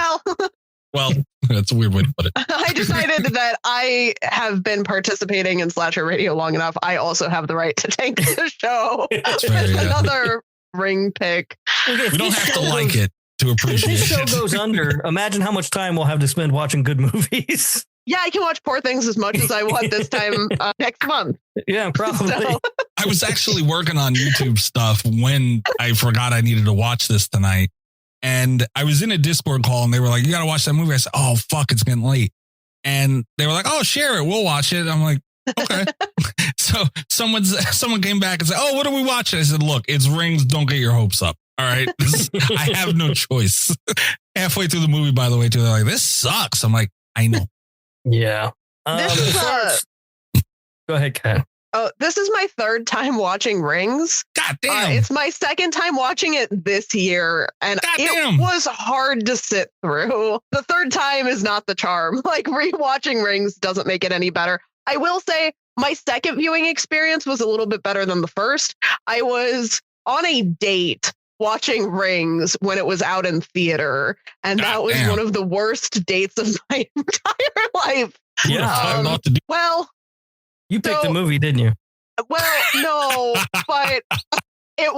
Speaker 6: Well,
Speaker 4: that's a weird way to put it.
Speaker 6: I decided that I have been participating in Slasher Radio long enough. I also have the right to take the show.
Speaker 4: That's fair,
Speaker 6: Another ring pick.
Speaker 4: We don't have to like it to appreciate
Speaker 5: If this show
Speaker 4: it.
Speaker 5: goes under, imagine how much time we'll have to spend watching good movies.
Speaker 6: Yeah, I can watch Poor Things as much as I want this time next month.
Speaker 5: Yeah, probably.
Speaker 6: So.
Speaker 4: I was actually working on YouTube stuff when I forgot I needed to watch this tonight. And I was in a Discord call and they were like, you got to watch that movie. I said, oh, fuck, it's getting late. And they were like, oh, share it. We'll watch it. I'm like, okay. So someone came back and said, oh, what are we watching? I said, look, it's Rings. Don't get your hopes up. All right. I have no choice. Halfway through the movie, by the way, too, they're like, this sucks. I'm like, I know.
Speaker 5: Yeah.
Speaker 6: This is
Speaker 5: Go ahead, Kat.
Speaker 6: Oh, this is my third time watching Rings.
Speaker 4: God damn.
Speaker 6: It's my second time watching it this year, and it was hard to sit through. The third time is not the charm. Like, rewatching Rings doesn't make it any better. I will say my second viewing experience was a little bit better than the first. I was on a date watching Rings when it was out in theater, and that was one of the worst dates of my entire life.
Speaker 5: Yeah.
Speaker 6: Well,
Speaker 5: you picked the movie, didn't you?
Speaker 6: Well, no, but it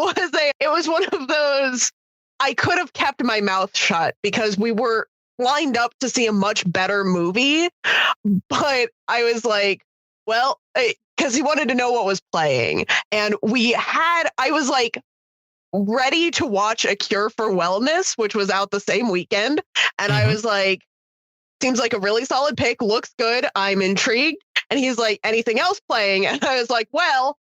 Speaker 6: was one of those, I could have kept my mouth shut because we were lined up to see a much better movie, but I was like, well, because he wanted to know what was playing. And I was like ready to watch A Cure for Wellness, which was out the same weekend. And I was like, seems like a really solid pick, looks good, I'm intrigued. And he's like, anything else playing? And I was like, well,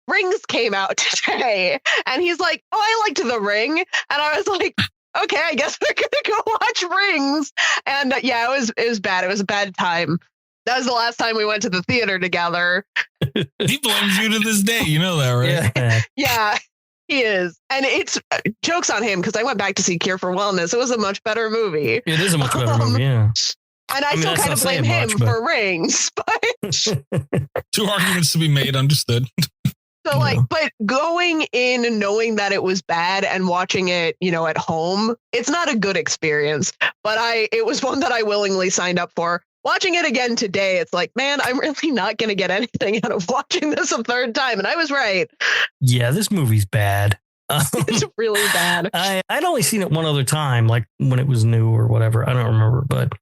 Speaker 6: Rings came out today. And he's like, oh, I liked The Ring. And I was like, okay, I guess we're gonna go watch Rings. And it was bad. It was a bad time. That was the last time we went to the theater together.
Speaker 4: He blames you to this day. You know that, right?
Speaker 6: Yeah, he is. And it's jokes on him because I went back to see Cure for Wellness. It was a much better movie.
Speaker 5: It is a much better movie, yeah.
Speaker 6: And I still kind of blame him for Rings. But
Speaker 4: two arguments to be made, understood.
Speaker 6: So but going in and knowing that it was bad and watching it, at home, it's not a good experience. But it was one that I willingly signed up for. Watching it again today, it's like, man, I'm really not going to get anything out of watching this a third time. And I was right.
Speaker 5: Yeah, this movie's bad.
Speaker 6: It's really bad.
Speaker 5: I'd only seen it one other time, like when it was new or whatever. I don't remember, but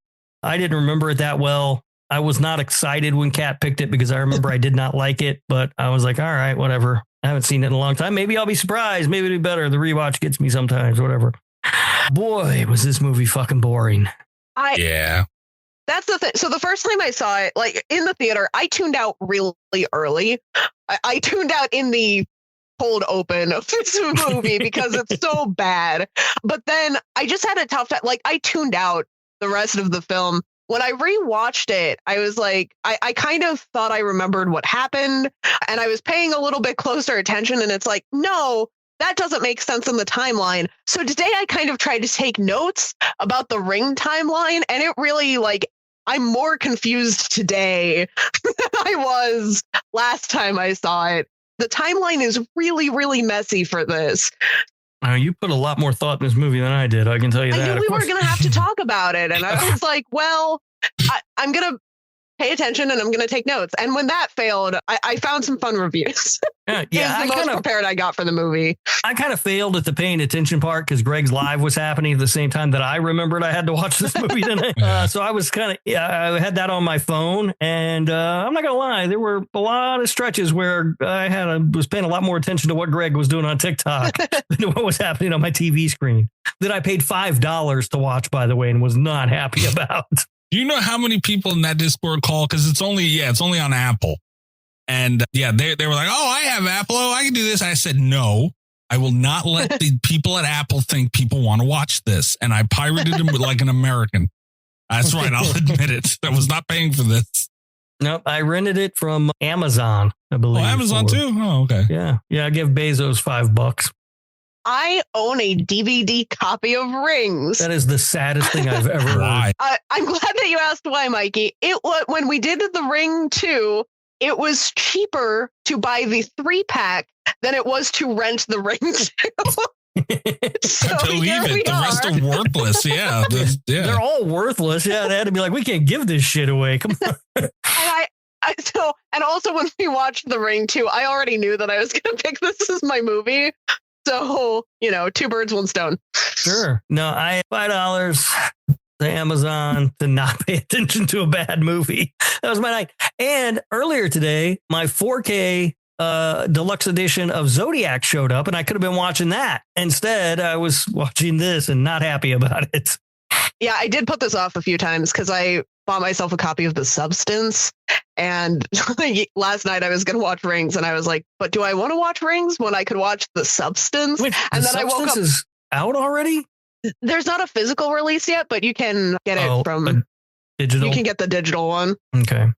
Speaker 5: I didn't remember it that well. I was not excited when Kat picked it because I remember I did not like it, but I was like, all right, whatever. I haven't seen it in a long time. Maybe I'll be surprised. Maybe it'll be better. The rewatch gets me sometimes, whatever. Boy, was this movie fucking boring.
Speaker 4: Yeah.
Speaker 6: That's the thing. So the first time I saw it, like in the theater, I tuned out really early. I tuned out in the cold open of this movie because it's so bad. But then I just had a tough time. Like, I tuned out the rest of the film when I rewatched it, I was like, I kind of thought I remembered what happened, and I was paying a little bit closer attention, and it's like, no, that doesn't make sense in the timeline. So today I kind of tried to take notes about the Ring timeline, and it really, like, I'm more confused today than I was last time I saw it. The timeline is really, really messy for this.
Speaker 5: You put a lot more thought in this movie than I did. I can tell you that.
Speaker 6: I knew we were going to have to talk about it. And I was like, well, I'm going to pay attention and I'm going to take notes. And when that failed, I found some fun reviews.
Speaker 5: Yeah,
Speaker 6: the most prepared I got for the movie.
Speaker 5: I kind of failed at the paying attention part because Greg's live was happening at the same time that I remembered I had to watch this movie tonight. So I was I had that on my phone, and I'm not gonna lie, there were a lot of stretches where I was paying a lot more attention to what Greg was doing on TikTok than what was happening on my TV screen that I paid $5 to watch, by the way, and was not happy about.
Speaker 4: Do you know how many people in that Discord call? Because it's only on Apple. And they were like, oh, I have Apple. Oh, I can do this. I said, no, I will not let the people at Apple think people want to watch this. And I pirated them like an American. That's right. I'll admit it. I was not paying for this.
Speaker 5: Nope. I rented it from Amazon, I believe.
Speaker 4: Oh, Amazon too? Oh, okay.
Speaker 5: Yeah. Yeah. I give Bezos $5.
Speaker 6: I own a DVD copy of Rings.
Speaker 5: That is the saddest thing I've ever heard.
Speaker 6: I'm glad that you asked why, Mikey. It was when we did the Ring 2. It was cheaper to buy the 3-pack than it was to rent the Ring 2. So
Speaker 4: I believe it. The rest are worthless. Yeah.
Speaker 5: They're all worthless. Yeah. They had to be like, we can't give this shit away. Come on.
Speaker 6: And also when we watched the Ring 2, I already knew that I was going to pick this as my movie. So, two birds, one stone.
Speaker 5: Sure. No, I $5 to Amazon to not pay attention to a bad movie. That was my night. And earlier today, my 4K deluxe edition of Zodiac showed up, and I could have been watching that. Instead, I was watching this and not happy about it.
Speaker 6: Yeah, I did put this off a few times because I bought myself a copy of The Substance. And last night I was going to watch Rings, and I was like, but do I want to watch Rings when I could watch The Substance?
Speaker 5: Wait,
Speaker 6: and
Speaker 5: then I woke up. Is out already?
Speaker 6: There's not a physical release yet, but you can get it from
Speaker 5: digital.
Speaker 6: You can get the digital one.
Speaker 5: Okay.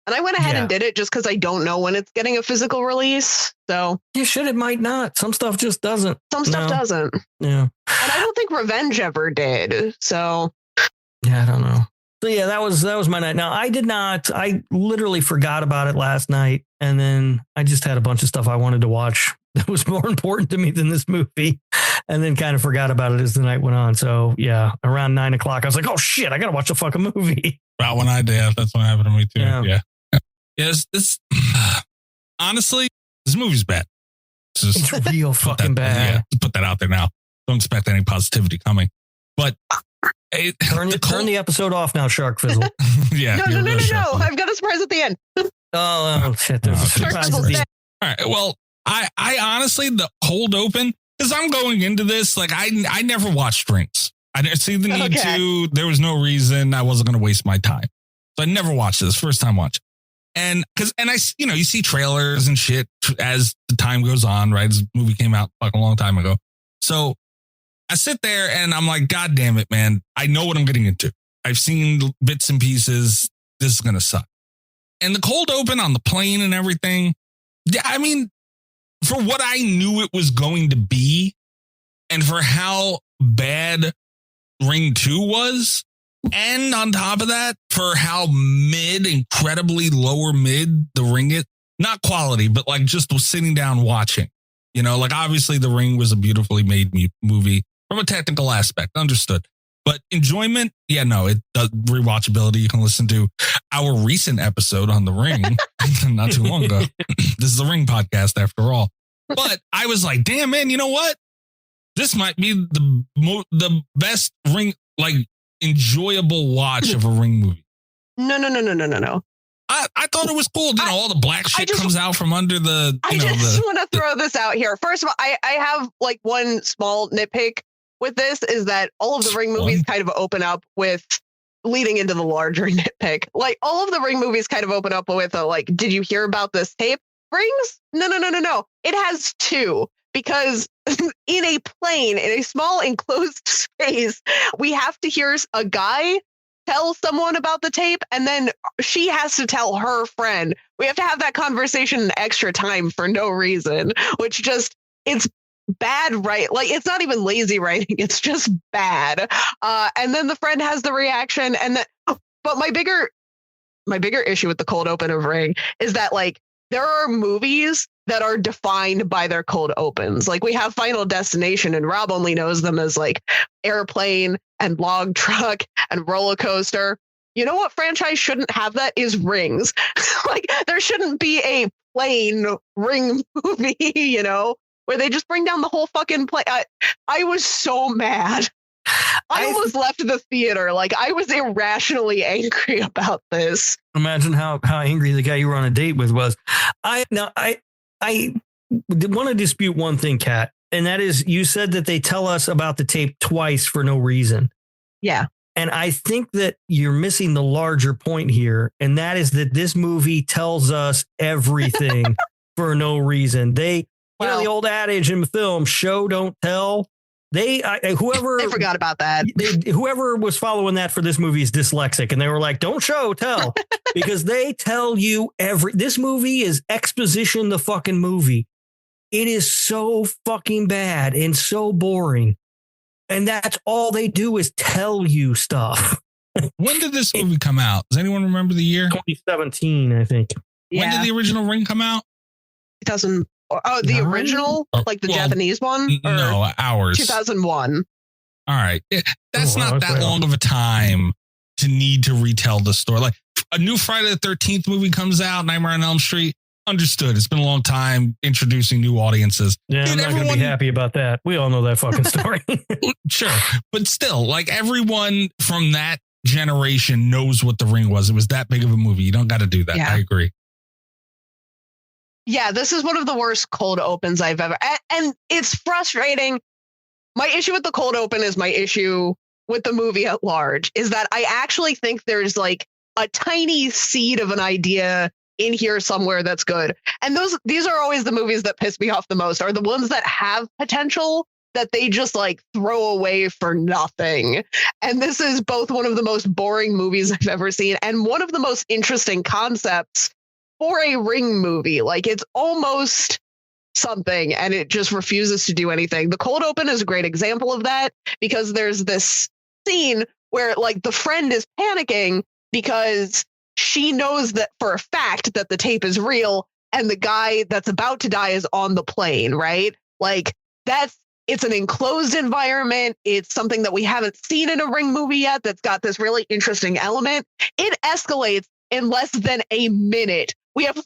Speaker 6: And I went ahead and did it just because I don't know when it's getting a physical release. So
Speaker 5: it might not. Some stuff just doesn't.
Speaker 6: Some stuff doesn't.
Speaker 5: Yeah.
Speaker 6: And I don't think Revenge ever did. So
Speaker 5: yeah, I don't know. So yeah, that was my night. Now I literally forgot about it last night, and then I just had a bunch of stuff I wanted to watch that was more important to me than this movie, and then kind of forgot about it as the night went on. So yeah, around 9 o'clock, I was like, oh shit, I gotta watch a fucking movie.
Speaker 4: About when I did, that's what happened to me too. Yeah. Yes, this honestly, this movie's bad.
Speaker 5: It's real fucking bad.
Speaker 4: Yeah, put that out there now. Don't expect any positivity coming. But
Speaker 5: turn the episode off now, Shark Fizzle.
Speaker 4: Yeah.
Speaker 6: No. I've got a surprise at the end.
Speaker 5: Oh shit! There's a surprise at the end.
Speaker 4: All right. Well, I honestly, the cold open, because I'm going into this like I never watched Rings. I didn't see the need to. There was no reason. I wasn't going to waste my time. So I never watched this. First time watching. And you see trailers and shit as the time goes on, right? This movie came out fucking a long time ago. So I sit there and I'm like, God damn it, man. I know what I'm getting into. I've seen bits and pieces. This is going to suck. And the cold open on the plane and everything. Yeah, I mean, for what I knew it was going to be and for how bad Ring 2 was, and on top of that, for how incredibly lower mid the Ring is, not quality, but like just was sitting down watching, like obviously the Ring was a beautifully made movie from a technical aspect, understood. But enjoyment, yeah, no, it does rewatchability. You can listen to our recent episode on the Ring not too long ago. This is the Ring podcast after all. But I was like, damn, man, you know what? This might be the best Ring, like enjoyable watch of a Ring movie.
Speaker 6: No.
Speaker 4: I thought it was cool. All the black shit comes out from under the.
Speaker 6: I just want to throw this out here. First of all, I have like one small nitpick with this is that all of the Ring movies kind of open up with leading into the larger nitpick. Like all of the Ring movies kind of open up with did you hear about this tape? Rings? No. It has two. Because in a plane, in a small enclosed space, we have to hear a guy tell someone about the tape, and then she has to tell her friend. We have to have that conversation in extra time for no reason, which just, it's bad, right? Like, it's not even lazy writing, it's just bad. And then the friend has the reaction, and that, but my bigger issue with the cold open of Ring is that, like, there are movies that are defined by their cold opens. Like, we have Final Destination, and Rob only knows them as like Airplane and Log Truck and Roller Coaster. You know what franchise shouldn't have that is Rings. Like, there shouldn't be a plain Ring movie, you know, where they just bring down the whole fucking plane. I was so mad. I almost left the theater. Like, I was irrationally angry about this.
Speaker 5: Imagine how angry the guy you were on a date with was. I want to dispute one thing, Kat, and that is, you said that they tell us about the tape twice for no reason.
Speaker 6: Yeah.
Speaker 5: And I think that you're missing the larger point here, and that is that this movie tells us everything for no reason. You know, the old adage in film, show don't tell. They
Speaker 6: forgot about that.
Speaker 5: Whoever was following that for this movie is dyslexic, and they were like, "Don't show, tell," because they tell you this movie is exposition. The fucking movie, it is so fucking bad and so boring, and that's all they do is tell you stuff.
Speaker 4: When did this movie come out? Does anyone remember the year?
Speaker 5: 2017, I think.
Speaker 4: When did the original Ring come out?
Speaker 6: 2000. Oh, the original, like the Japanese one?
Speaker 4: No, ours.
Speaker 6: 2001.
Speaker 4: All right. That's not that long of a time to need to retell the story. Like, a new Friday the 13th movie comes out, Nightmare on Elm Street. Understood. It's been a long time introducing new audiences.
Speaker 5: Yeah, I'm not going to be happy about that. We all know that fucking story.
Speaker 4: Sure. But still, like, everyone from that generation knows what The Ring was. It was that big of a movie. You don't got to do that.
Speaker 6: Yeah.
Speaker 4: I agree.
Speaker 6: Yeah, this is one of the worst cold opens I've ever, and it's frustrating. My issue with the cold open is my issue with the movie at large, is that I actually think there's like a tiny seed of an idea in here somewhere that's good. And these are always the movies that piss me off the most, are the ones that have potential that they just like throw away for nothing. And this is both one of the most boring movies I've ever seen and one of the most interesting concepts for a Ring movie. Like, it's almost something, and it just refuses to do anything. The cold open is a great example of that, because there's this scene where, like, the friend is panicking because she knows that for a fact that the tape is real, and the guy that's about to die is on the plane, right? Like, it's an enclosed environment. It's something that we haven't seen in a Ring movie yet that's got this really interesting element. It escalates in less than a minute. We have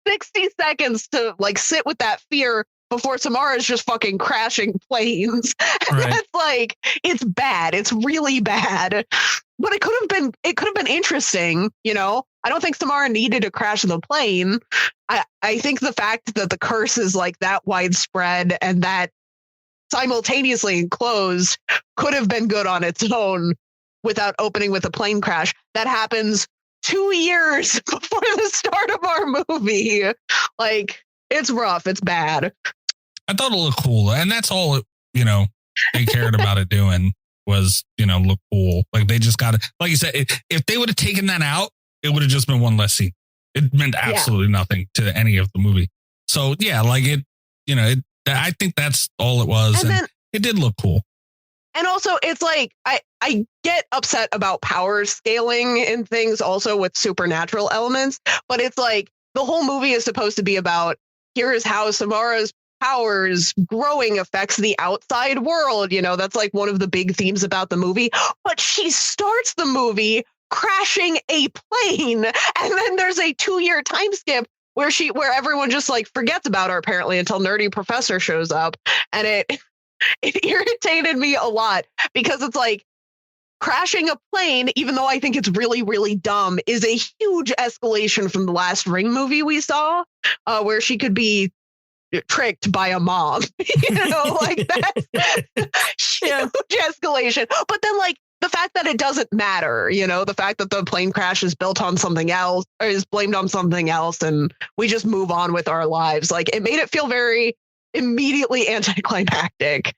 Speaker 6: 60 seconds to like sit with that fear before Samara's just fucking crashing planes. And that's like, it's bad. It's really bad. But it could have been interesting, you know? I don't think Samara needed to crash the plane. I think the fact that the curse is like that widespread and that simultaneously enclosed could have been good on its own without opening with a plane crash. That happens 2 years before the start of our movie. Like, it's rough. It's bad.
Speaker 4: I thought it looked cool. And that's all, they cared about it doing was, look cool. Like, they just got it. Like you said, if they would have taken that out, it would have just been one less scene. It meant absolutely nothing to any of the movie. So yeah, like I think that's all it was. And then, it did look cool.
Speaker 6: And also, it's like, I get upset about power scaling and things also with supernatural elements, but it's like the whole movie is supposed to be about, here's how Samara's powers growing affects the outside world. That's like one of the big themes about the movie. But she starts the movie crashing a plane, and then there's a 2-year time skip where everyone just like forgets about her apparently until Nerdy Professor shows up, and it irritated me a lot because it's like crashing a plane, even though I think it's really, really dumb, is a huge escalation from the last Ring movie we saw, where she could be tricked by a mom. Like that's huge escalation. But then like the fact that it doesn't matter, the fact that the plane crash is built on something else or is blamed on something else, and we just move on with our lives. Like, it made it feel very immediately anticlimactic.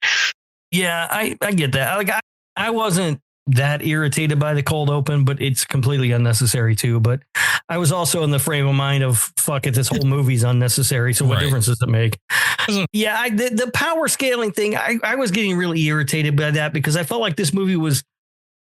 Speaker 5: Yeah, I get that. Like, I wasn't that irritated by the cold open, but it's completely unnecessary too. But I was also in the frame of mind of fuck it, this whole movie's unnecessary. So what difference does it make? Yeah, the power scaling thing, I was getting really irritated by that because I felt like this movie was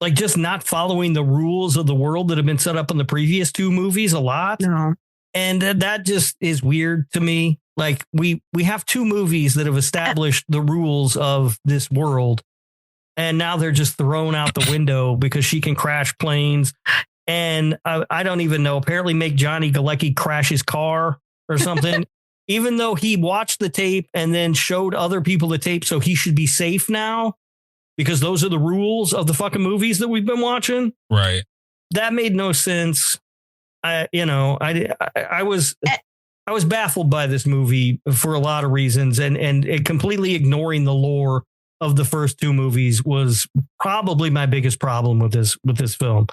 Speaker 5: like just not following the rules of the world that have been set up in the previous two movies a lot.
Speaker 6: No.
Speaker 5: And that just is weird to me. Like we have two movies that have established the rules of this world. And now they're just thrown out the window because she can crash planes. And I don't even know, apparently make Johnny Galecki crash his car or something, even though he watched the tape and then showed other people the tape. So he should be safe now because those are the rules of the fucking movies that we've been watching.
Speaker 4: Right.
Speaker 5: That made no sense. I was baffled by this movie for a lot of reasons and it completely ignoring the lore of the first two movies was probably my biggest problem with this film.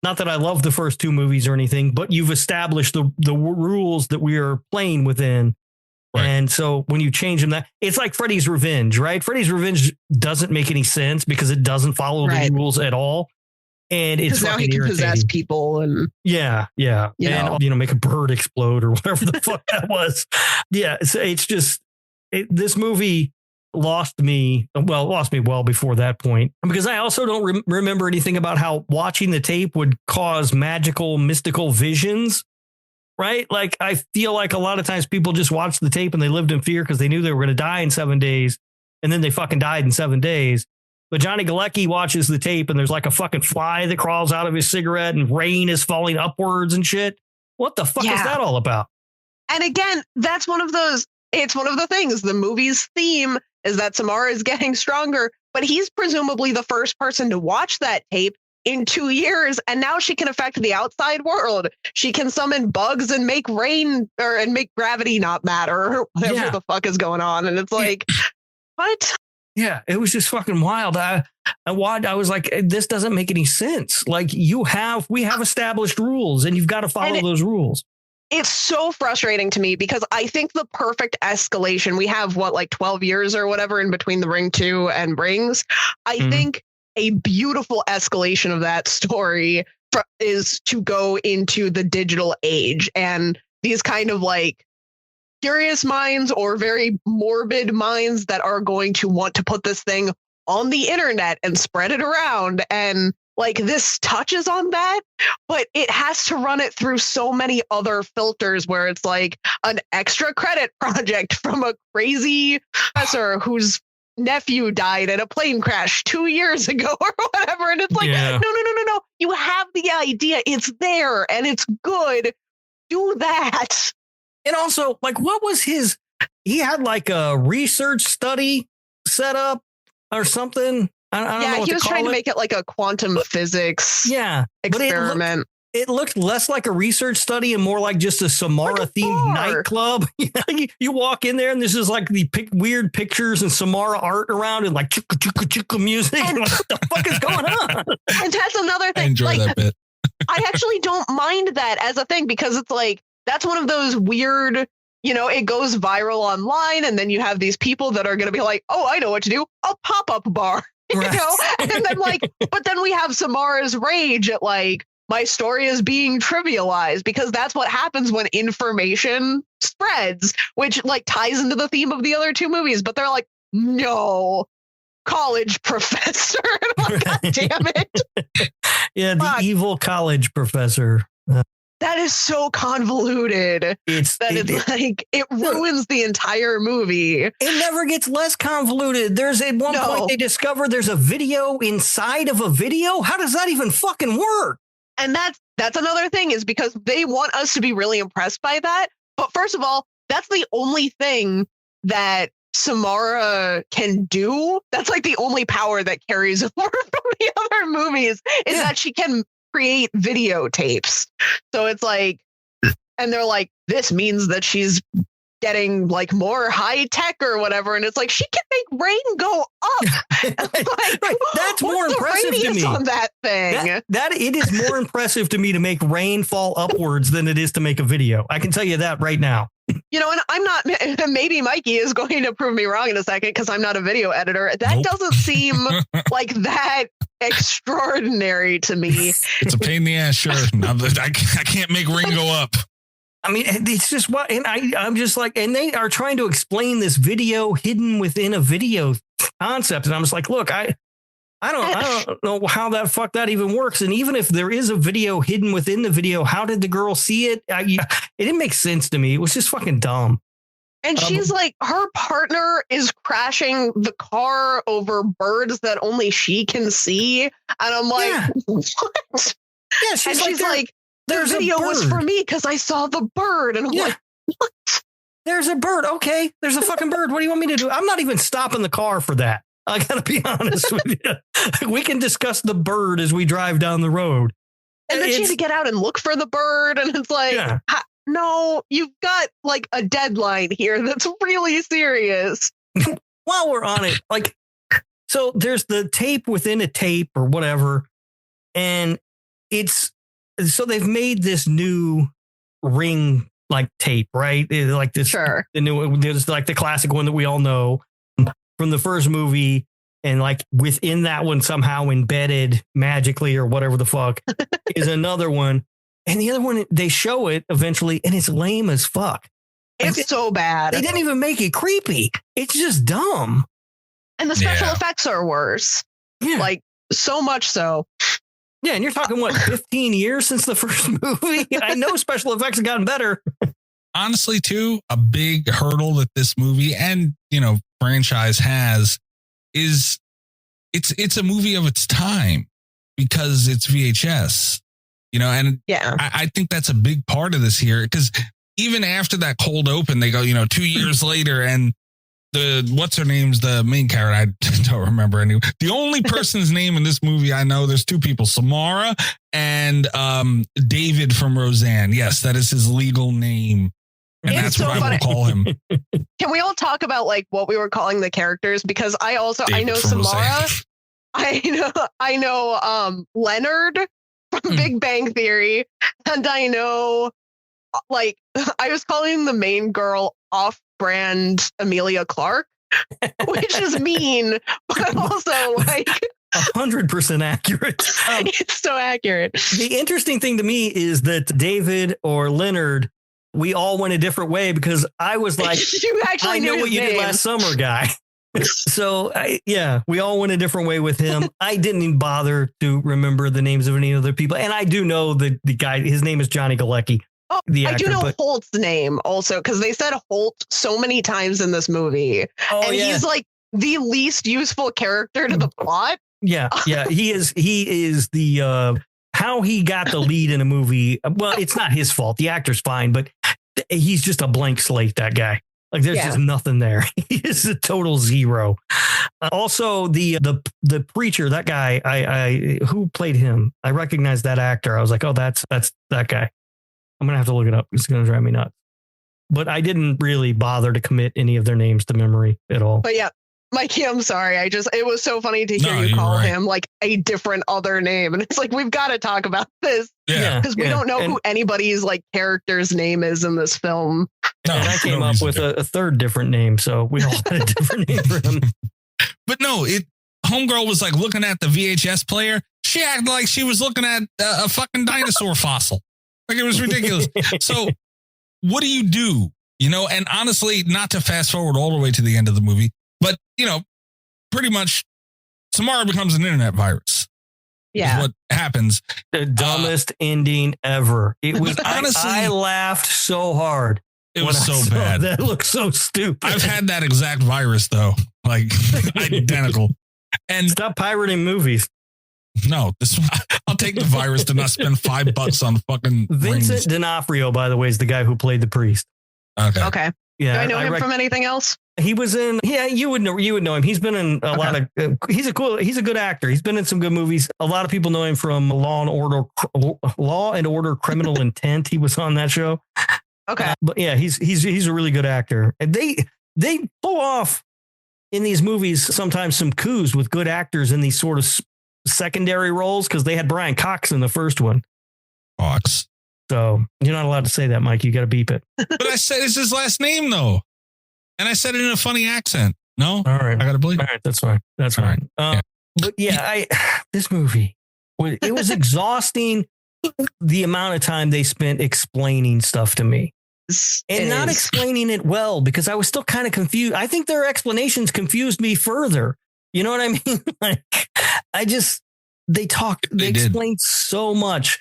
Speaker 5: Not that I love the first two movies or anything, but you've established the rules that we are playing within. Right. And so when you change them, it's like Freddy's Revenge, right? Freddy's Revenge doesn't make any sense because it doesn't follow the rules at all. And it's
Speaker 6: now
Speaker 5: fucking
Speaker 6: he can
Speaker 5: irritating.
Speaker 6: possess people and
Speaker 5: make a bird explode or whatever the fuck that was. Yeah, it's just this movie lost me well before that point because I also don't remember anything about how watching the tape would cause magical, mystical visions. Right? Like I feel like a lot of times people just watched the tape and they lived in fear because they knew they were going to die in 7 days, and then they fucking died in 7 days. But Johnny Galecki watches the tape and there's like a fucking fly that crawls out of his cigarette and rain is falling upwards and shit. What the fuck is that all about?
Speaker 6: And again, it's one of the things. The movie's theme is that Samara is getting stronger, but he's presumably the first person to watch that tape in 2 years. And now she can affect the outside world. She can summon bugs and make rain and make gravity not matter or whatever the fuck is going on. And it's like, what?
Speaker 5: Yeah, it was just fucking wild. I was like, this doesn't make any sense. Like we have established rules and you've got to follow those rules.
Speaker 6: It's so frustrating to me because I think the perfect escalation, we have 12 years or whatever in between The Ring 2 and Briggs. I think a beautiful escalation of that story is to go into the digital age and these kind of like curious minds or very morbid minds that are going to want to put this thing on the internet and spread it around. And like this touches on that, but it has to run it through so many other filters where it's like an extra credit project from a crazy professor whose nephew died in a plane crash 2 years ago or whatever. And it's like, no. You have the idea. It's there and it's good. Do that.
Speaker 5: And also, like, what was he had like a research study set up or something. I don't know what
Speaker 6: he was trying to make it like a quantum physics experiment.
Speaker 5: It looked less like a research study and more like just a Samara themed nightclub. You walk in there and there's just like the weird pictures and Samara art around and like chicka music. And like, what the fuck is going on?
Speaker 6: And that's another thing.
Speaker 4: I enjoy that bit.
Speaker 6: I actually don't mind that as a thing because it's like, that's one of those weird, it goes viral online and then you have these people that are going to be like, oh, I know what to do. A pop-up bar,
Speaker 5: right.
Speaker 6: And then but then we have Samara's rage at like, my story is being trivialized because that's what happens when information spreads, which like ties into the theme of the other two movies. But they're like, no, college professor. Like, God damn it.
Speaker 5: Yeah, the evil college professor.
Speaker 6: That is so convoluted. It ruins the entire movie.
Speaker 5: It never gets less convoluted. There's at one point they discover there's a video inside of a video. How does that even fucking work?
Speaker 6: And that's another thing is because they want us to be really impressed by that. But first of all, that's the only thing that Samara can do. That's like the only power that carries over from the other movies is that she can create videotapes. So it's like, and they're like, this means that she's getting like more high tech or whatever. And it's like, she can make rain go up.
Speaker 5: Right. That's more impressive to me
Speaker 6: on that thing.
Speaker 5: That it is more impressive to me to make rain fall upwards than it is to make a video. I can tell you that right now.
Speaker 6: You know, and I'm not, maybe Mikey is going to prove me wrong in a second because I'm not a video editor. That doesn't seem like that extraordinary to me.
Speaker 4: It's a pain in the ass, sure. I can't make Ring go up.
Speaker 5: I mean, it's just what, and I'm just like, and they are trying to explain this video hidden within a video concept. And I'm just like, look, I don't know how that even works. And even if there is a video hidden within the video, how did the girl see it? It didn't make sense to me. It was just fucking dumb.
Speaker 6: And she's like, her partner is crashing the car over birds that only she can see. And I'm like, what?
Speaker 5: Yeah, she's
Speaker 6: like, the video was for me because I saw the bird. And I'm like, what?
Speaker 5: There's a bird. Okay, there's a fucking bird. What do you want me to do? I'm not even stopping the car for that. I got to be honest with you. We can discuss the bird as we drive down the road.
Speaker 6: And then she had to get out and look for the bird. And it's like, no, you've got like a deadline here that's really serious.
Speaker 5: While we're on it, like, so there's the tape within a tape or whatever. And so they've made this new Ring like tape, right? Like this,
Speaker 6: sure.
Speaker 5: The new, there's like the classic one that we all know from the first movie, and like within that one somehow embedded magically or whatever the fuck is another one. And the other one, they show it eventually, and it's lame as fuck.
Speaker 6: It's so bad.
Speaker 5: They didn't even make it creepy. It's just dumb.
Speaker 6: And the special effects are worse.
Speaker 5: Yeah.
Speaker 6: Like so much so.
Speaker 5: Yeah, and you're talking, what, 15 years since the first movie? I know special effects have gotten better.
Speaker 4: Honestly, too, a big hurdle that this movie and, franchise has is it's a movie of its time because it's VHS, and I think that's a big part of this here, because even after that cold open, they go, 2 years later, and what's her name's the main character? I don't remember any. The only person's name in this movie I know, there's two people, Samara and David from Roseanne. Yes, that is his legal name. And that's what I will call him.
Speaker 6: Can we all talk about like what we were calling the characters? Because I know Samara. I know Leonard from Big Bang Theory. And I know, like, I was calling the main girl off-brand Amelia Clark, which is mean, but also like
Speaker 5: 100% accurate.
Speaker 6: It's so accurate.
Speaker 5: The interesting thing to me is that David or Leonard, we all went a different way, because I was like,
Speaker 6: you actually
Speaker 5: I know what you did last summer, guy. So we all went a different way with him. I didn't even bother to remember the names of any other people. And I do know the guy, his name is Johnny Galecki.
Speaker 6: Oh, I do know Holt's name also, because they said Holt so many times in this movie.
Speaker 5: Oh,
Speaker 6: and he's like the least useful character to the plot.
Speaker 5: Yeah. He is the how he got the lead in a movie. Well, it's not his fault. The actor's fine, but he's just a blank slate, that guy. Like, there's just nothing there. He is a total zero. Also, the preacher, that guy, I who played him, I recognized that actor. I was like, oh, that's that guy. I'm going to have to look it up. It's going to drive me nuts. But I didn't really bother to commit any of their names to memory at all.
Speaker 6: But yeah, Mikey, I'm sorry. It was so funny to hear you call him like a different other name. And it's like, we've got to talk about this.
Speaker 5: Yeah.
Speaker 6: Because we don't know who anybody's like character's name is in this film.
Speaker 5: No, and I came up with a third different name. So we all had a different name for him.
Speaker 4: But no, homegirl was like looking at the VHS player. She acted like she was looking at a fucking dinosaur fossil. Like, it was ridiculous. So what do you do? And honestly, not to fast forward all the way to the end of the movie, but, pretty much Samara becomes an internet virus.
Speaker 6: Yeah.
Speaker 4: Is what happens.
Speaker 5: The dumbest ending ever. It was,
Speaker 4: honestly,
Speaker 5: I laughed so hard.
Speaker 4: It was so bad.
Speaker 5: That looked so stupid.
Speaker 4: I've had that exact virus, though. Like, identical. And
Speaker 5: stop pirating movies.
Speaker 4: No, I'll take the virus to not spend $5 on fucking
Speaker 5: Vincent
Speaker 4: rings.
Speaker 5: D'Onofrio, by the way, is the guy who played the priest.
Speaker 6: Okay.
Speaker 5: Yeah.
Speaker 6: Do I know him from anything else?
Speaker 5: He was in. Yeah, you would know him. He's been in a lot of. He's a good actor. He's been in some good movies. A lot of people know him from Law and Order: Criminal Intent. He was on that show.
Speaker 6: Okay.
Speaker 5: But yeah, he's a really good actor. And they pull off in these movies sometimes some coups with good actors in these sort of secondary roles, because they had Brian Cox in the first one.
Speaker 4: Cox.
Speaker 5: So you're not allowed to say that, Mike. You got to beep it.
Speaker 4: But I said it's his last name though, and I said it in a funny accent. No,
Speaker 5: All right,
Speaker 4: I gotta believe.
Speaker 5: All right, that's fine. That's
Speaker 4: All
Speaker 5: fine.
Speaker 4: right.
Speaker 5: But yeah, this movie, it was exhausting. The amount of time they spent explaining stuff to me. And not explaining it well, because I was still kind of confused. I think their explanations confused me further. You know what I mean? Like, they explained so much.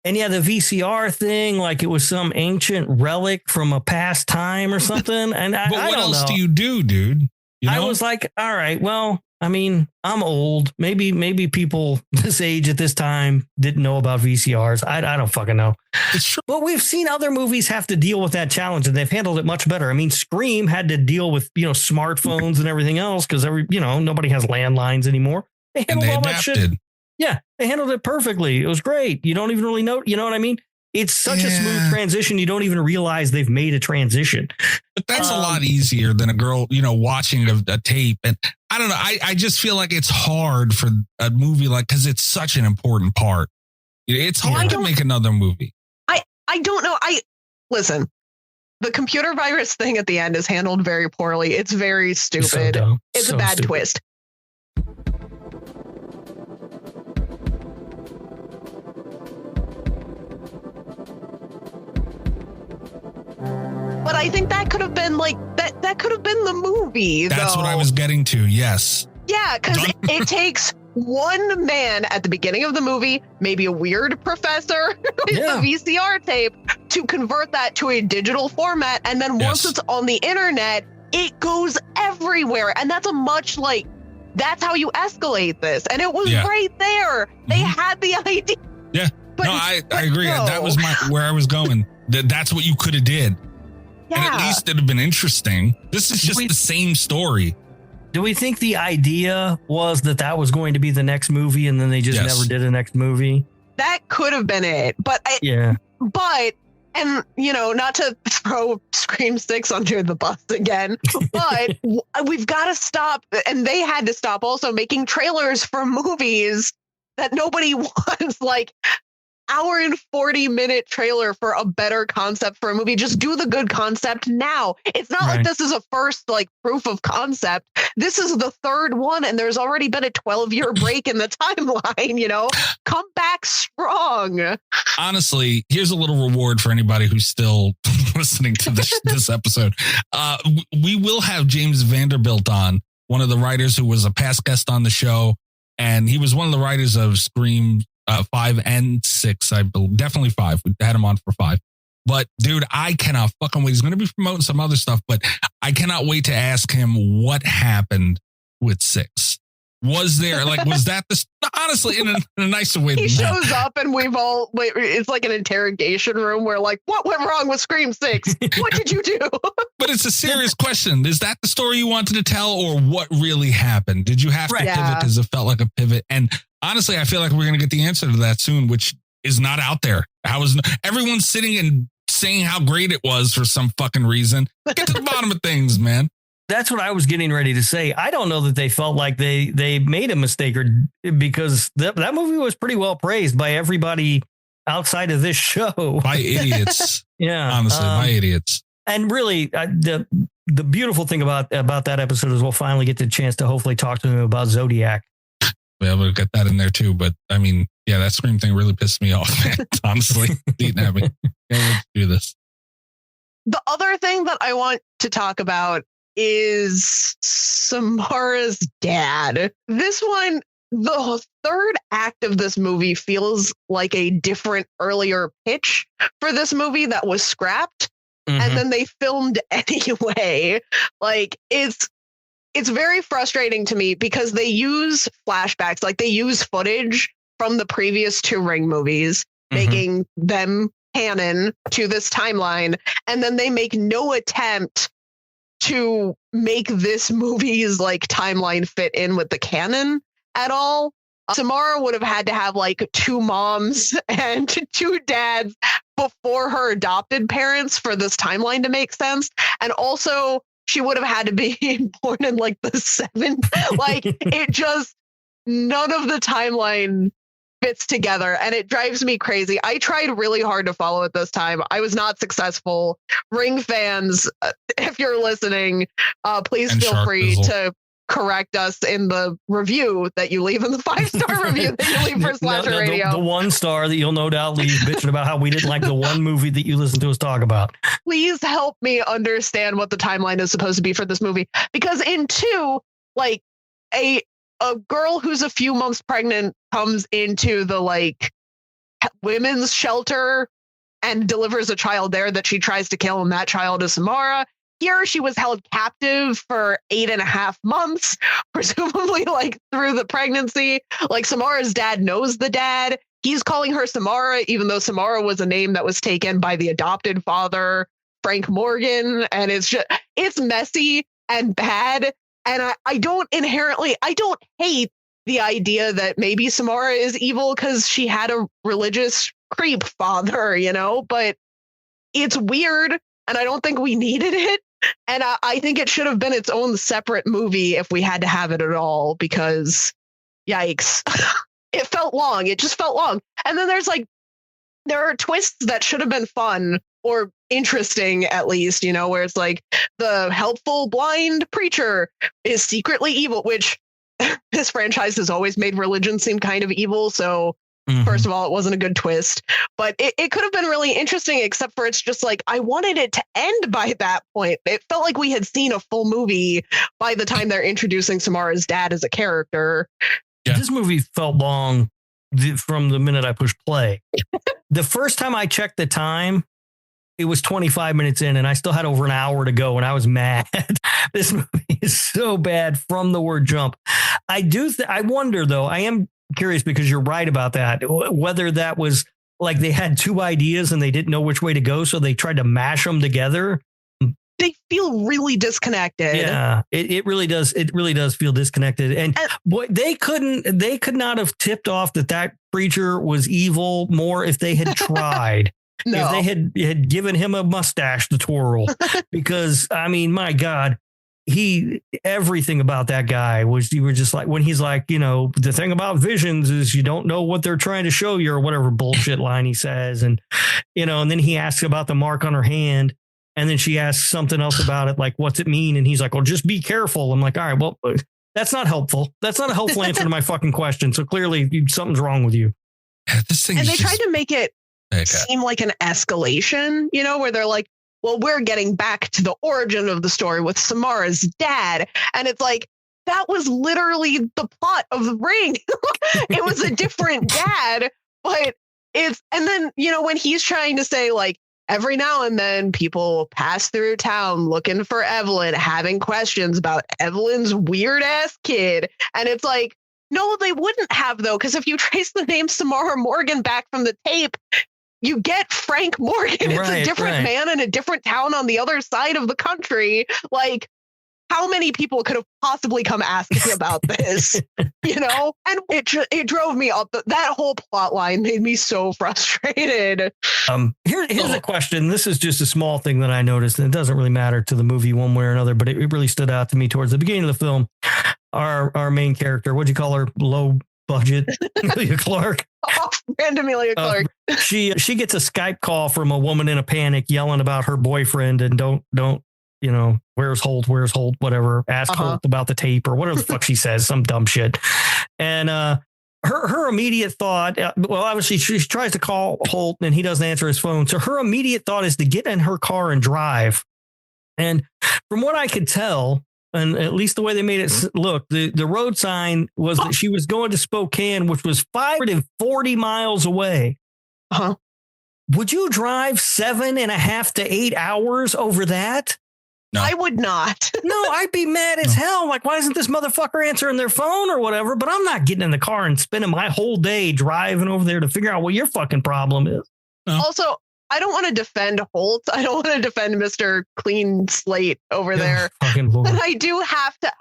Speaker 5: And yeah, the VCR thing, like it was some ancient relic from a past time or something. And
Speaker 4: But
Speaker 5: I
Speaker 4: what
Speaker 5: don't
Speaker 4: else
Speaker 5: know.
Speaker 4: do you do, dude? You know?
Speaker 5: I was like, all right, well, I mean, I'm old. Maybe people this age at this time didn't know about VCRs. I don't fucking know.
Speaker 4: It's true.
Speaker 5: But we've seen other movies have to deal with that challenge, and they've handled it much better. I mean, Scream had to deal with, smartphones and everything else because nobody has landlines anymore. They handled all that shit. Yeah, they handled it perfectly. It was great. You don't even really know. You know what I mean? It's such a smooth transition. You don't even realize they've made a transition.
Speaker 4: But that's a lot easier than a girl, watching a tape. And I don't know. I just feel like it's hard for a movie because it's such an important part. It's hard to make another movie.
Speaker 6: I don't know. Listen, the computer virus thing at the end is handled very poorly. It's very stupid. It's a bad twist. But I think that could have been that could have been the movie.
Speaker 4: That's what I was getting to. Yes.
Speaker 6: Yeah, because it takes one man at the beginning of the movie, maybe a weird professor with a VCR tape, to convert that to a digital format. And then once it's on the internet, it goes everywhere. And that's that's how you escalate this. And it was right there. They had the idea.
Speaker 4: Yeah. But I agree. No. That was where I was going. That's what you could have did. Yeah. And at least it'd have been interesting. This is just the same story.
Speaker 5: Do we think the idea was that was going to be the next movie and then they just never did a next movie?
Speaker 6: That could have been it. But not to throw Scream 6 under the bus again, but we've got to stop. And they had to stop also making trailers for movies that nobody wants. Like, hour and 40-minute trailer for a better concept for a movie. Just do the good concept now. It's not like this is a first proof of concept. This is the third one, and there's already been a 12-year break in the timeline. Come back strong.
Speaker 4: Honestly, here's a little reward for anybody who's still listening to this episode. We will have James Vanderbilt on, one of the writers who was a past guest on the show, and he was one of the writers of Scream 5 and 6, I believe. Definitely 5. We had him on for 5. But dude, I cannot fucking wait. He's going to be promoting some other stuff, but I cannot wait to ask him what happened with 6. Was there was that honestly in a nicer way?
Speaker 6: He shows up and it's like an interrogation room where what went wrong with Scream 6? What did you do?
Speaker 4: But it's a serious question. Is that the story you wanted to tell, or what really happened? Did you have to pivot because it felt like a pivot? And honestly, I feel like we're going to get the answer to that soon, which is not out there. Everyone's sitting and saying how great it was for some fucking reason. Get to the bottom of things, man.
Speaker 5: That's what I was getting ready to say. I don't know that they felt like they made a mistake, because that movie was pretty well praised by everybody outside of this show.
Speaker 4: By idiots.
Speaker 5: Yeah.
Speaker 4: Honestly, by idiots.
Speaker 5: And really, the beautiful thing about that episode is we'll finally get the chance to hopefully talk to him about Zodiac.
Speaker 4: Yeah, we'll get that in there too. But I mean, that Scream thing really pissed me off, man. Honestly, eating at me. Let's do this.
Speaker 6: The other thing that I want to talk about is Samara's dad. This one, the third act of this movie feels like a different earlier pitch for this movie that was scrapped. And then they filmed anyway. It's very frustrating to me because they use flashbacks, they use footage from the previous 2 Ring movies, making them canon to this timeline. And then they make no attempt to make this movie's timeline fit in with the canon at all. Samara would have had to have 2 moms and 2 dads before her adopted parents for this timeline to make sense. And also she would have had to be born in the 70s. It just, none of the timeline fits together, and it drives me crazy. I tried really hard to follow it this time. I was not successful. Ring fans, if you're listening, please
Speaker 4: And
Speaker 6: feel
Speaker 4: Shark
Speaker 6: free
Speaker 4: Bizzle.
Speaker 6: to correct us in the review that you leave, in the 5-star review that you leave for Slasher Radio.
Speaker 5: The 1 star that you'll no doubt leave bitching about how we didn't like the one movie that you listened to us talk about.
Speaker 6: Please help me understand what the timeline is supposed to be for this movie, because in 2, like a girl who's a few months pregnant comes into the like women's shelter and delivers a child there that she tries to kill, and that child is Samara. Here, she was held captive for 8.5 months, presumably like through the pregnancy. Like Samara's dad knows the dad. He's calling her Samara, even though Samara was a name that was taken by the adopted father, Frank Morgan. And it's messy and bad. And I don't hate the idea that maybe Samara is evil because she had a religious creep father, but it's weird. And I don't think we needed it. And I think it should have been its own separate movie if we had to have it at all, because yikes, it felt long. It just felt long. And then there are twists that should have been fun or interesting, at least, where it's like the helpful blind preacher is secretly evil, which this franchise has always made religion seem kind of evil. So first of all, it wasn't a good twist, but it could have been really interesting, except for it's just like, I wanted it to end by that point. It felt like we had seen a full movie by the time they're introducing Samara's dad as a character.
Speaker 5: Yeah. This movie felt long from the minute I pushed play. The first time I checked the time, it was 25 minutes in and I still had over an hour to go and I was mad. This movie is so bad from the word jump. I wonder though, I am curious because you're right about that, whether that was like they had 2 ideas and they didn't know which way to go, so they tried to mash them together.
Speaker 6: They feel really disconnected.
Speaker 5: Yeah, it really does. It really does feel disconnected. And boy, they could not have tipped off that preacher was evil more if they had tried.
Speaker 6: No.
Speaker 5: If they had given him a mustache to twirl, because I mean, my God, everything about that guy was, you were just like, when he's like, the thing about visions is you don't know what they're trying to show you or whatever bullshit line he says. And, and then he asks about the mark on her hand. And then she asks something else about it. Like, what's it mean? And he's like, well, just be careful. I'm like, all right, well, that's not helpful. That's not a helpful answer to my fucking question. So clearly something's wrong with you.
Speaker 4: This thing
Speaker 6: and they tried to make it seem like an escalation, where they're like, well, we're getting back to the origin of the story with Samara's dad. And it's like, that was literally the plot of The Ring. It was a different dad, but and then, when he's trying to say like, every now and then people pass through town looking for Evelyn, having questions about Evelyn's weird ass kid. And it's like, no, they wouldn't have though. Cause if you trace the name Samara Morgan back from the tape, you get Frank Morgan. It's a different man in a different town on the other side of the country. Like, how many people could have possibly come asking about this, And it drove me up. That whole plot line made me so frustrated.
Speaker 5: Here's a question. This is just a small thing that I noticed, and it doesn't really matter to the movie one way or another, but it really stood out to me towards the beginning of the film. Our main character, what'd you call her? Low budget Emilia Clarke.
Speaker 6: Off-brand Emilia Clarke.
Speaker 5: She gets a Skype call from a woman in a panic yelling about her boyfriend and don't where's Holt, whatever, ask Holt about the tape or whatever the fuck she says, some dumb shit. And her immediate thought, well, obviously she tries to call Holt and he doesn't answer his phone. So her immediate thought is to get in her car and drive. And from what I could tell, and at least the way they made it look, the road sign was that she was going to Spokane, which was 540 miles away. Would you drive 7.5 to 8 hours over that?
Speaker 4: No.
Speaker 6: I would not.
Speaker 5: No, I'd be mad as hell. Like, why isn't this motherfucker answering their phone or whatever? But I'm not getting in the car and spending my whole day driving over there to figure out what your fucking problem is.
Speaker 4: No.
Speaker 6: Also, I don't want to defend Holt. I don't want to defend Mr. Clean Slate over there. But I do have to.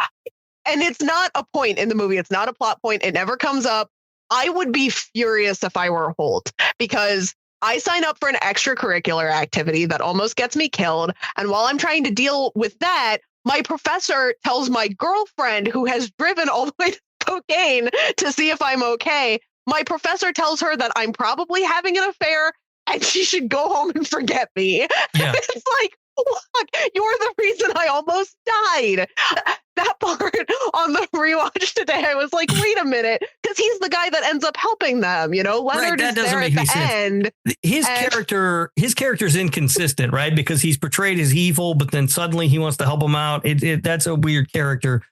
Speaker 6: And it's not a point in the movie. It's not a plot point. It never comes up. I would be furious if I were Holt, because I sign up for an extracurricular activity that almost gets me killed. And while I'm trying to deal with that, my professor tells my girlfriend, who has driven all the way to Spokane to see if I'm okay, my professor tells her that I'm probably having an affair and she should go home and forget me.
Speaker 5: Yeah.
Speaker 6: It's like, look, you're the reason I almost died. That part on the rewatch today, I was like, wait a minute, because he's the guy that ends up helping them. Leonard is there at the end.
Speaker 5: His character's inconsistent, right? Because he's portrayed as evil, but then suddenly he wants to help him out. That's a weird character.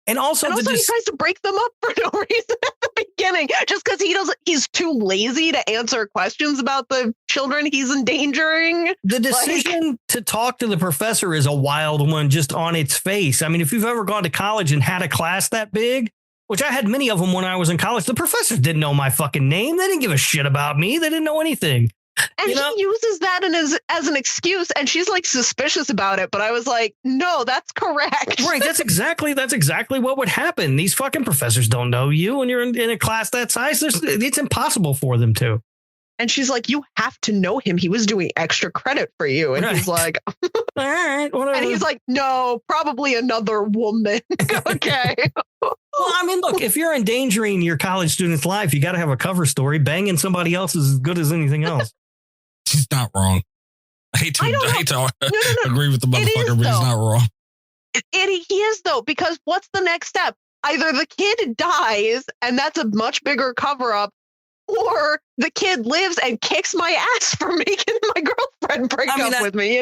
Speaker 5: And also
Speaker 6: he tries to break them up for no reason at the beginning, just because he's too lazy to answer questions about the children he's endangering.
Speaker 5: The decision to talk to the professor is a wild one just on its face. I mean, if you've ever gone to college and had a class that big, which I had many of them when I was in college, the professors didn't know my fucking name. They didn't give a shit about me. They didn't know anything.
Speaker 6: And he uses that as an excuse, and she's like suspicious about it. But I was like, no, that's correct.
Speaker 5: Right. That's exactly what would happen. These fucking professors don't know you, and you're in a class that size. It's impossible for them to.
Speaker 6: And she's like, you have to know him. He was doing extra credit for you. And he's like,
Speaker 5: all right, whatever.
Speaker 6: And he's like, no, probably another woman. Okay.
Speaker 5: Well, I mean, look, if you're endangering your college student's life, you got to have a cover story. Banging somebody else is as good as anything else.
Speaker 4: He's not wrong. I hate to agree with the motherfucker, but he's not wrong.
Speaker 6: He is, though, because what's the next step? Either the kid dies, and that's a much bigger cover up, or the kid lives and kicks my ass for making my girlfriend break up with me.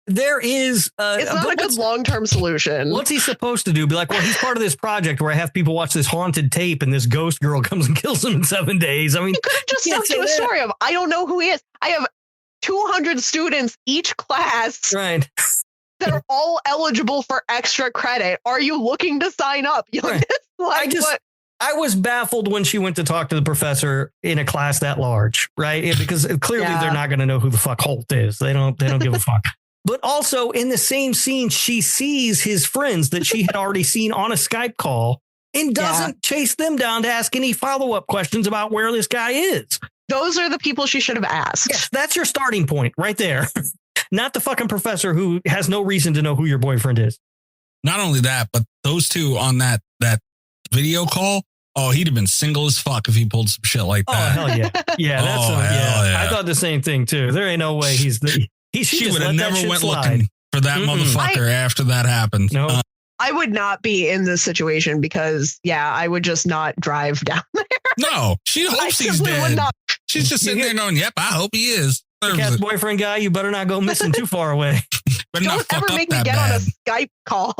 Speaker 5: There is
Speaker 6: it's not a good long-term solution.
Speaker 5: What's he supposed to do? Be like, well, he's part of this project where I have people watch this haunted tape and this ghost girl comes and kills him in 7 days. I mean,
Speaker 6: you could have just stuck to a story of, I don't know who he is. I have 200 students each class.
Speaker 5: Right.
Speaker 6: They're all eligible for extra credit. Are you looking to sign up?
Speaker 5: Right. I was baffled when she went to talk to the professor in a class that large, right? Because clearly they're not going to know who the fuck Holt is. They don't give a fuck. But also in the same scene, she sees his friends that she had already seen on a Skype call and doesn't chase them down to ask any follow-up questions about where this guy is.
Speaker 6: Those are the people she should have asked.
Speaker 5: Yes, that's your starting point right there. Not the fucking professor who has no reason to know who your boyfriend is.
Speaker 4: Not only that, but those two on that video call. Oh, he'd have been single as fuck if he pulled some shit like that.
Speaker 5: Oh, hell yeah. Yeah, yeah. I thought the same thing, too. There ain't no way she
Speaker 4: would have never went looking for that motherfucker after that happened.
Speaker 5: No.
Speaker 6: I would not be in this situation because, I would just not drive down there.
Speaker 4: No, she hopes he's dead. She's just sitting there going, yep, I hope he is.
Speaker 5: The cat's boyfriend guy, you better not go missing too far away.
Speaker 6: Don't ever make me get on a Skype call.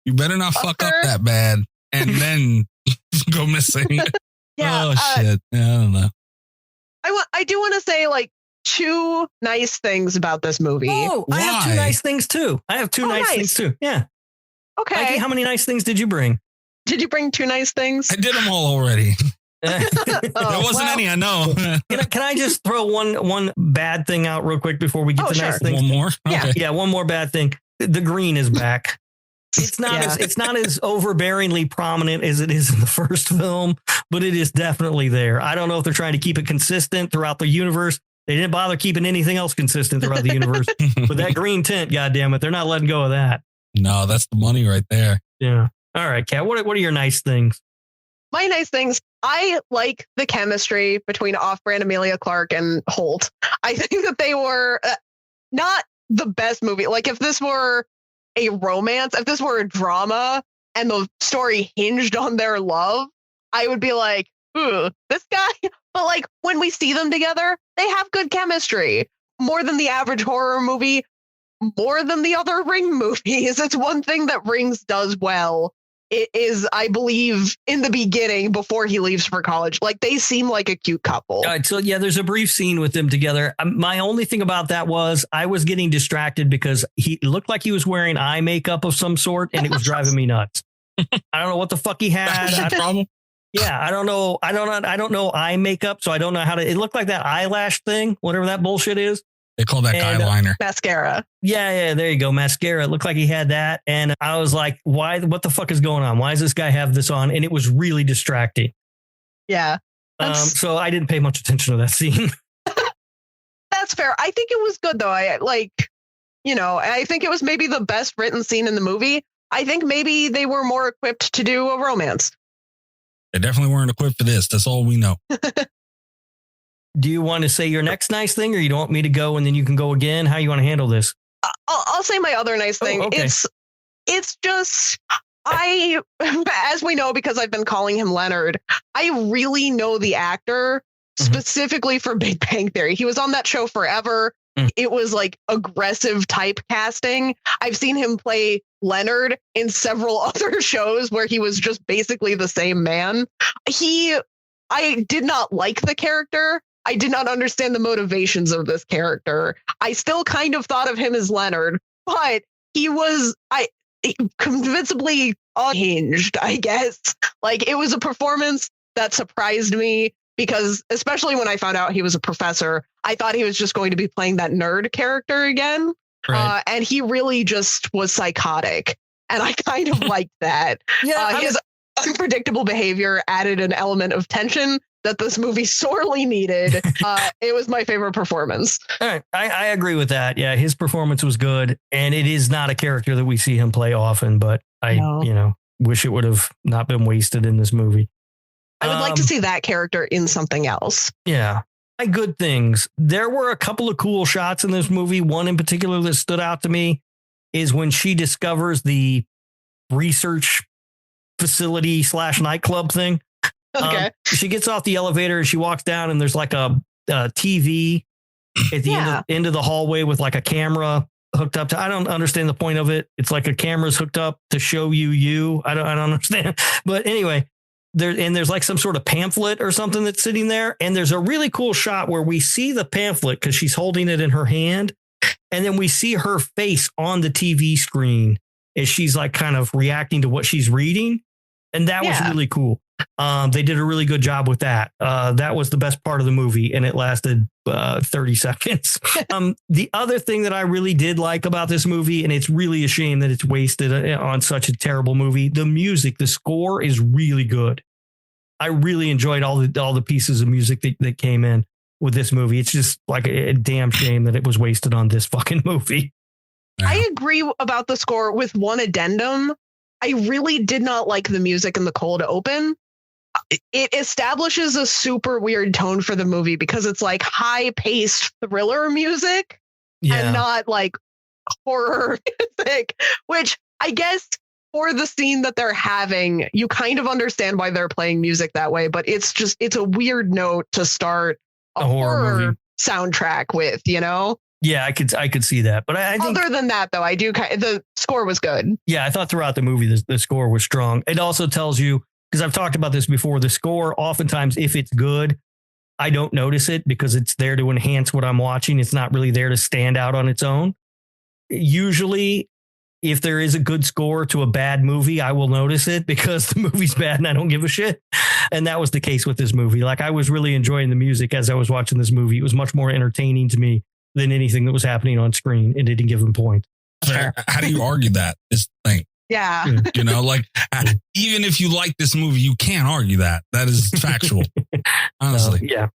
Speaker 4: You better not fuck up that bad and then go missing.
Speaker 6: Yeah.
Speaker 4: Oh, shit. Yeah, I don't know.
Speaker 6: I do want to say, two nice things about this movie.
Speaker 5: Oh, I have two nice things, too. Things, too. Yeah.
Speaker 6: Okay.
Speaker 5: Mikey, how many nice things did you bring?
Speaker 6: Did you bring two nice things?
Speaker 4: I did them all already. There wasn't any, I know.
Speaker 5: Can I just throw one bad thing out real quick before we get to nice things?
Speaker 4: One more?
Speaker 5: Okay. Yeah, one more bad thing. The green is back. It's not as overbearingly prominent as it is in the first film, but it is definitely there. I don't know if they're trying to keep it consistent throughout the universe. They didn't bother keeping anything else consistent throughout the universe. But that green tint, goddammit, they're not letting go of that.
Speaker 4: No, that's the money right there.
Speaker 5: Yeah. All right, Kat, what are your nice things?
Speaker 6: My nice things, I like the chemistry between off-brand Emilia Clarke and Holt. I think that they were not the best movie. Like, if this were a romance, if this were a drama and the story hinged on their love, I would be like, ooh, this guy. But when we see them together, they have good chemistry. More than the average horror movie, more than the other Ring movies. It's one thing that Rings does well. It is, I believe, in the beginning before he leaves for college. They seem like a cute couple.
Speaker 5: All right, so there's a brief scene with them together. My only thing about that was I was getting distracted because he looked like he was wearing eye makeup of some sort, and it was driving me nuts. I don't know what the fuck he had.
Speaker 4: That was your problem?
Speaker 5: Yeah, I don't know. I don't know eye makeup, so I don't know how to. It looked like that eyelash thing, whatever that bullshit is.
Speaker 4: They call that eyeliner.
Speaker 6: Mascara.
Speaker 5: Yeah, there you go. Mascara. It looked like he had that. And I was like, why? What the fuck is going on? Why does this guy have this on? And it was really distracting.
Speaker 6: Yeah.
Speaker 5: So I didn't pay much attention to that scene.
Speaker 6: That's fair. I think it was good, though. I think it was maybe the best written scene in the movie. I think maybe they were more equipped to do a romance.
Speaker 4: They definitely weren't equipped for this. That's all we know.
Speaker 5: Do you want to say your next nice thing, or you don't want me to go and then you can go again? How you want to handle this?
Speaker 6: I'll say my other nice thing.
Speaker 5: Okay.
Speaker 6: It's just, as we know, because I've been calling him Leonard, I really know the actor specifically for Big Bang Theory. He was on that show forever. It was like aggressive typecasting. I've seen him play Leonard in several other shows where he was just basically the same man. I did not like the character. I did not understand the motivations of this character. I still kind of thought of him as Leonard, but he was convincingly unhinged, I guess. Like, it was a performance that surprised me because, especially when I found out he was a professor, I thought he was just going to be playing that nerd character again. Right. And he really just was psychotic. And I kind of liked that. His unpredictable behavior added an element of tension that this movie sorely needed. It was my favorite performance.
Speaker 5: All right. I agree with that. Yeah, his performance was good. And it is not a character that we see him play often, but I wish it would have not been wasted in this movie.
Speaker 6: I would like to see that character in something else.
Speaker 5: Yeah. My good things. There were a couple of cool shots in this movie. One in particular that stood out to me is when she discovers the research facility / nightclub thing.
Speaker 6: Okay.
Speaker 5: She gets off the elevator and she walks down and there's like a TV at the end of the hallway with like a camera hooked up to. I don't understand the point of it. It's like a camera's hooked up to show you. I don't understand. But anyway, there's like some sort of pamphlet or something that's sitting there. And there's a really cool shot where we see the pamphlet because she's holding it in her hand. And then we see her face on the TV screen as she's like kind of reacting to what she's reading. And that was really cool. They did a really good job with that. That was the best part of the movie, and it lasted 30 seconds. The other thing that I really did like about this movie, and it's really a shame that it's wasted on such a terrible movie, the music, the score is really good. I really enjoyed all the pieces of music that came in with this movie. It's just like a damn shame that it was wasted on this fucking movie.
Speaker 6: I agree about the score with one addendum. I really did not like the music in the cold open. It establishes a super weird tone for the movie because it's like high-paced thriller music and not like horror music, which I guess for the scene that they're having, you kind of understand why they're playing music that way, but it's a weird note to start a horror movie soundtrack with, you know?
Speaker 5: Yeah, I could see that. But I think,
Speaker 6: other than that, though, the score was good.
Speaker 5: Yeah, I thought throughout the movie, the score was strong. It also tells you, because I've talked about this before, the score, oftentimes, if it's good, I don't notice it because it's there to enhance what I'm watching. It's not really there to stand out on its own. Usually, if there is a good score to a bad movie, I will notice it because the movie's bad and I don't give a shit. And that was the case with this movie. Like, I was really enjoying the music as I was watching this movie. It was much more entertaining to me than anything that was happening on screen. It didn't give him point.
Speaker 4: How do you argue that is the thing?
Speaker 6: Yeah.
Speaker 4: You know, like, even if you like this movie, you can't argue that. That is factual. Honestly.
Speaker 5: Yeah.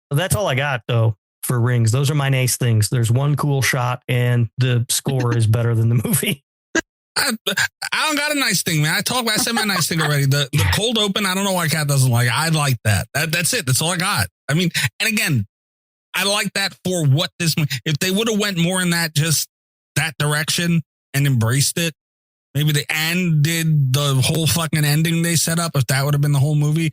Speaker 5: Well, that's all I got, though, for Rings. Those are my nice things. There's one cool shot and the score is better than the movie.
Speaker 4: I don't got a nice thing, man. I said my nice thing already. The cold open, I don't know why Kat doesn't like it. I like that. That's it. That's all I got. I mean, and again, I like that for what this, if they would have went more in that, just that direction and embraced it, maybe they did the whole fucking ending they set up, if that would have been the whole movie.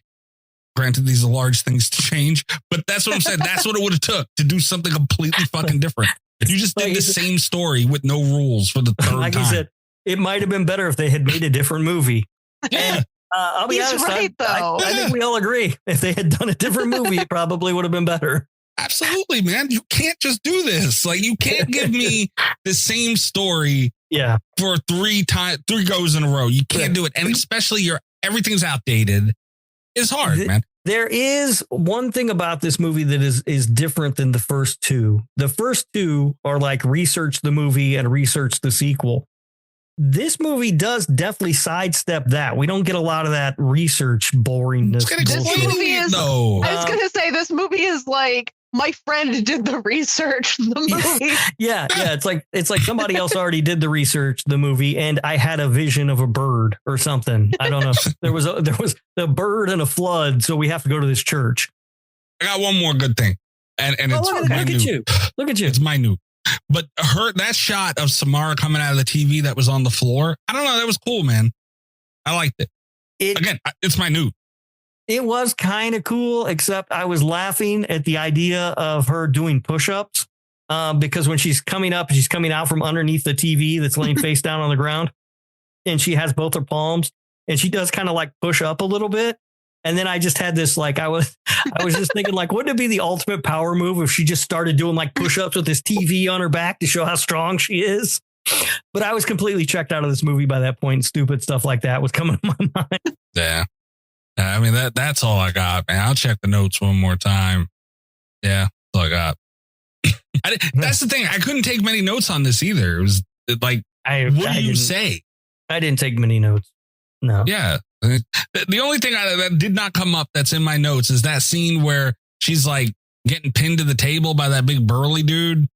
Speaker 4: Granted, these are large things to change, but that's what I'm saying. That's what it would have took to do something completely fucking different. You just did the same story with no rules for the third time.
Speaker 5: Like you said, it might have been better if they had made a different movie.
Speaker 4: Yeah.
Speaker 5: And, I'll be honest,
Speaker 6: right, though.
Speaker 5: I think we all agree. If they had done a different movie, it probably would have been better.
Speaker 4: Absolutely, man. You can't just do this. Like, you can't give me the same story for three goes in a row. You can't do it. And especially everything's outdated. It's hard, man.
Speaker 5: There is one thing about this movie that is different than the first two. The first two are like research the movie and research the sequel. This movie does definitely sidestep that. We don't get a lot of that research boringness.
Speaker 6: This movie is, I was going to say, this movie is like my friend did the research, the movie.
Speaker 5: Yeah. It's like somebody else already did the research, the movie, and I had a vision of a bird or something. I don't know. There was a bird and a flood, so we have to go to this church.
Speaker 4: I got one more good thing, and it's
Speaker 5: look at you. Look at you.
Speaker 4: It's minute. But that shot of Samara coming out of the TV that was on the floor, I don't know, that was cool, man. I liked it. It's minute.
Speaker 5: It was kind of cool, except I was laughing at the idea of her doing push-ups because when she's coming out from underneath the TV that's laying face down on the ground, and she has both her palms, and she does kind of like push up a little bit. And then I just had this, like, I was just thinking, like, wouldn't it be the ultimate power move if she just started doing like push-ups with this TV on her back to show how strong she is? But I was completely checked out of this movie by that point. Stupid stuff like that was coming to my mind.
Speaker 4: Yeah. I mean, that's all I got, man. I'll check the notes one more time. Yeah, that's all I got. That's the thing. I couldn't take many notes on this either. It was like, what do you say?
Speaker 5: I didn't take many notes. No.
Speaker 4: Yeah. The only thing that did not come up that's in my notes is that scene where she's like getting pinned to the table by that big burly dude.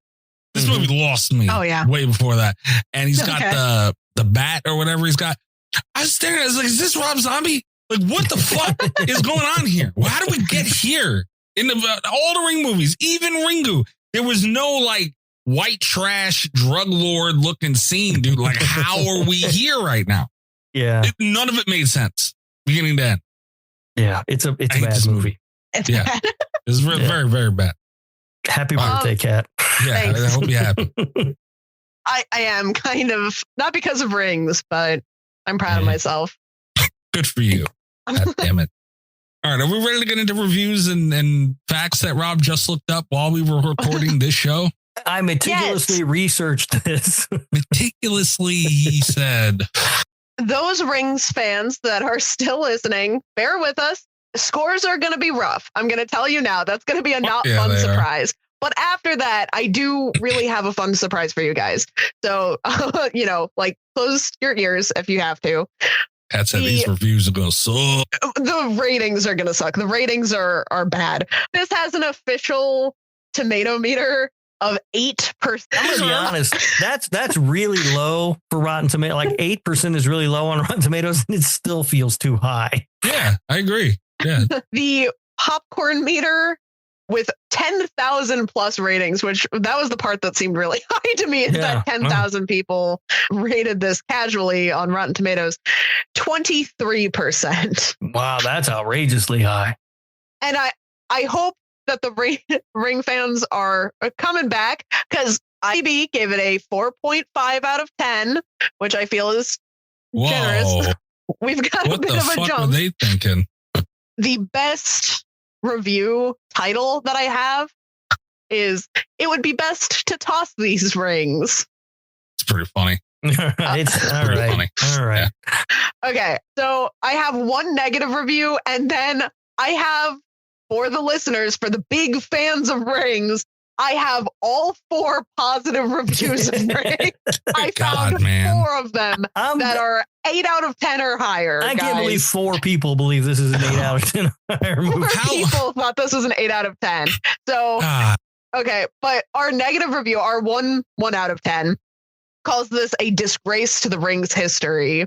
Speaker 4: This movie lost me.
Speaker 6: Oh, yeah.
Speaker 4: Way before that. And he's got the bat or whatever he's got. I was staring at it. I was like, is this Rob Zombie? Like, what the fuck is going on here? How do we get here? In all the Ring movies, even Ringu, there was no like white trash drug lord looking scene, dude. Like, how are we here right now?
Speaker 5: Yeah.
Speaker 4: None of it made sense, beginning to end.
Speaker 5: Yeah, it's a bad movie.
Speaker 6: It's
Speaker 4: yeah.
Speaker 6: bad.
Speaker 4: It's very, very bad.
Speaker 5: Happy birthday, Kat.
Speaker 4: Yeah,
Speaker 6: Thanks.
Speaker 4: I hope you're happy.
Speaker 6: I am kind of, not because of Rings, but I'm proud of myself.
Speaker 4: Good for you. God damn it. All right, are we ready to get into reviews and facts that Rob just looked up while we were recording this show?
Speaker 5: I meticulously researched this.
Speaker 4: Meticulously, he said.
Speaker 6: Those Rings fans that are still listening, bear with us. Scores are going to be rough. I'm going to tell you now. That's going to be a not fun surprise. But after that, I do really have a fun surprise for you guys. So, like, close your ears if you have to.
Speaker 4: Pat said these reviews are going to suck.
Speaker 6: The ratings are going to suck. The ratings are bad. This has an official tomato meter of 8%.
Speaker 5: I'm going to be honest. That's really low for Rotten Tomatoes. Like 8% is really low on Rotten Tomatoes, and it still feels too high.
Speaker 4: Yeah, I agree. Yeah.
Speaker 6: The popcorn meter with 10,000 plus ratings, which that was the part that seemed really high to me, is that 10,000 people rated this casually on Rotten Tomatoes. 23%.
Speaker 5: Wow, that's outrageously high.
Speaker 6: And I hope that the Ring fans are coming back, because IMDb gave it a 4.5 out of 10, which I feel is generous. We've got a bit of a jump.
Speaker 4: What the fuck were they thinking?
Speaker 6: The best review title that I have is, it would be best to toss these rings.
Speaker 4: It's pretty funny.
Speaker 5: It's all right.
Speaker 4: Funny.
Speaker 5: All right.
Speaker 6: Yeah. Okay. So I have one negative review, and then I have, for the listeners, for the big fans of Rings, I have all 4 positive reviews of Rings. I found 4 of them that are 8 out of 10 or higher.
Speaker 5: I can't believe 4 people believe this is an 8 out of 10 or higher movie.
Speaker 6: 4 people thought this was an 8 out of 10. So, okay. But our negative review, our one out of 10, calls this a disgrace to the Rings history.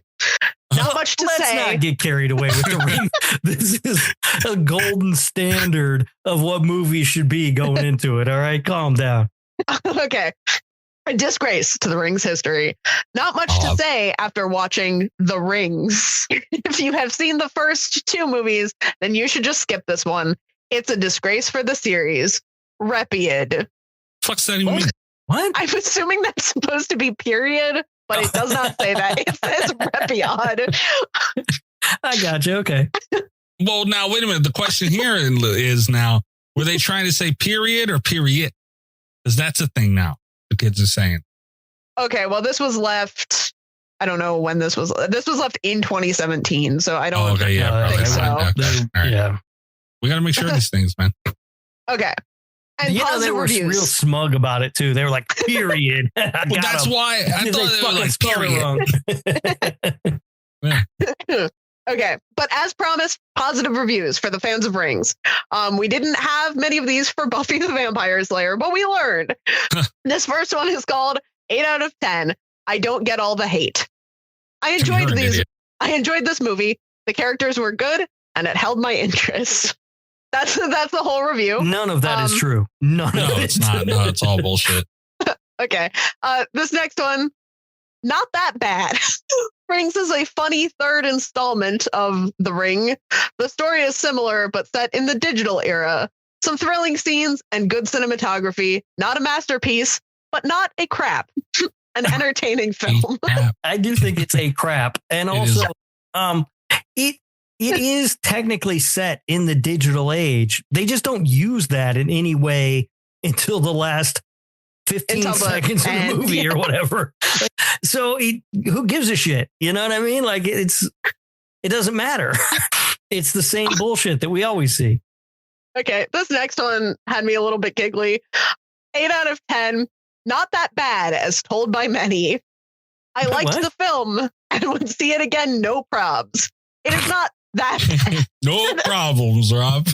Speaker 6: Not much to say.
Speaker 5: Let's not get carried away with the Ring. This is a golden standard of what movies should be going into it. All right, calm down.
Speaker 6: Okay. A disgrace to the Rings history. Not much to say after watching The Rings. If you have seen the first 2 movies, then you should just skip this one. It's a disgrace for the series. Repied.
Speaker 4: Fuck's that even mean?
Speaker 5: What?
Speaker 6: I'm assuming that's supposed to be period, but it does not say that. It says repied.
Speaker 5: I got you. Okay.
Speaker 4: Well, now, wait a minute. The question here is now, were they trying to say period or period? Because that's a thing now. The kids are saying.
Speaker 6: Okay, well, this was left. I don't know when this was. This was left in 2017, so I don't think so.
Speaker 5: Yeah.
Speaker 4: We got to make sure of these things, man.
Speaker 6: Okay. And
Speaker 5: they were real smug about it too. They were like, period.
Speaker 4: Well, that's why I thought they were like, period.
Speaker 6: Okay, but as promised, positive reviews for the fans of Rings. We didn't have many of these for Buffy the Vampire Slayer, but we learned. This first one is called 8 out of 10. I don't get all the hate. I enjoyed these. I enjoyed this movie. The characters were good, and it held my interest. That's the whole review.
Speaker 5: None of that is true. No,
Speaker 4: it's not. No, it's all bullshit.
Speaker 6: Okay. This next one, not that bad. Rings is a funny third installment of The Ring. The story is similar, but set in the digital era. Some thrilling scenes and good cinematography. Not a masterpiece, but not a crap. An entertaining film.
Speaker 5: I do think it's a crap. And also, it is technically set in the digital age. They just don't use that in any way until the last 15 seconds of the movie or whatever. So who gives a shit? You know what I mean? Like it doesn't matter. It's the same bullshit that we always see.
Speaker 6: Okay, this next one had me a little bit giggly. 8 out of 10. Not that bad as told by many. I liked the film and would see it again, no probs. It is not that bad.
Speaker 4: No problems, Rob.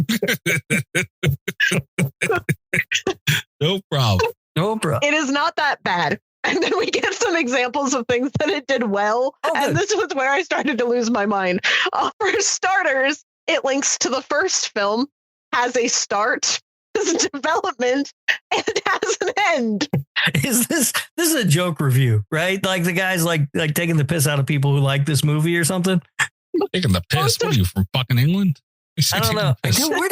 Speaker 4: No problem.
Speaker 5: No problem.
Speaker 6: It is not that bad. And then we get some examples of things that it did well. And this was where I started to lose my mind. For starters, it links to the first film, has a start, has a development, and has an end.
Speaker 5: This is a joke review, right? Like the guy's like taking the piss out of people who like this movie or something.
Speaker 4: Taking the piss? What are you, from fucking England?
Speaker 5: I don't know. Why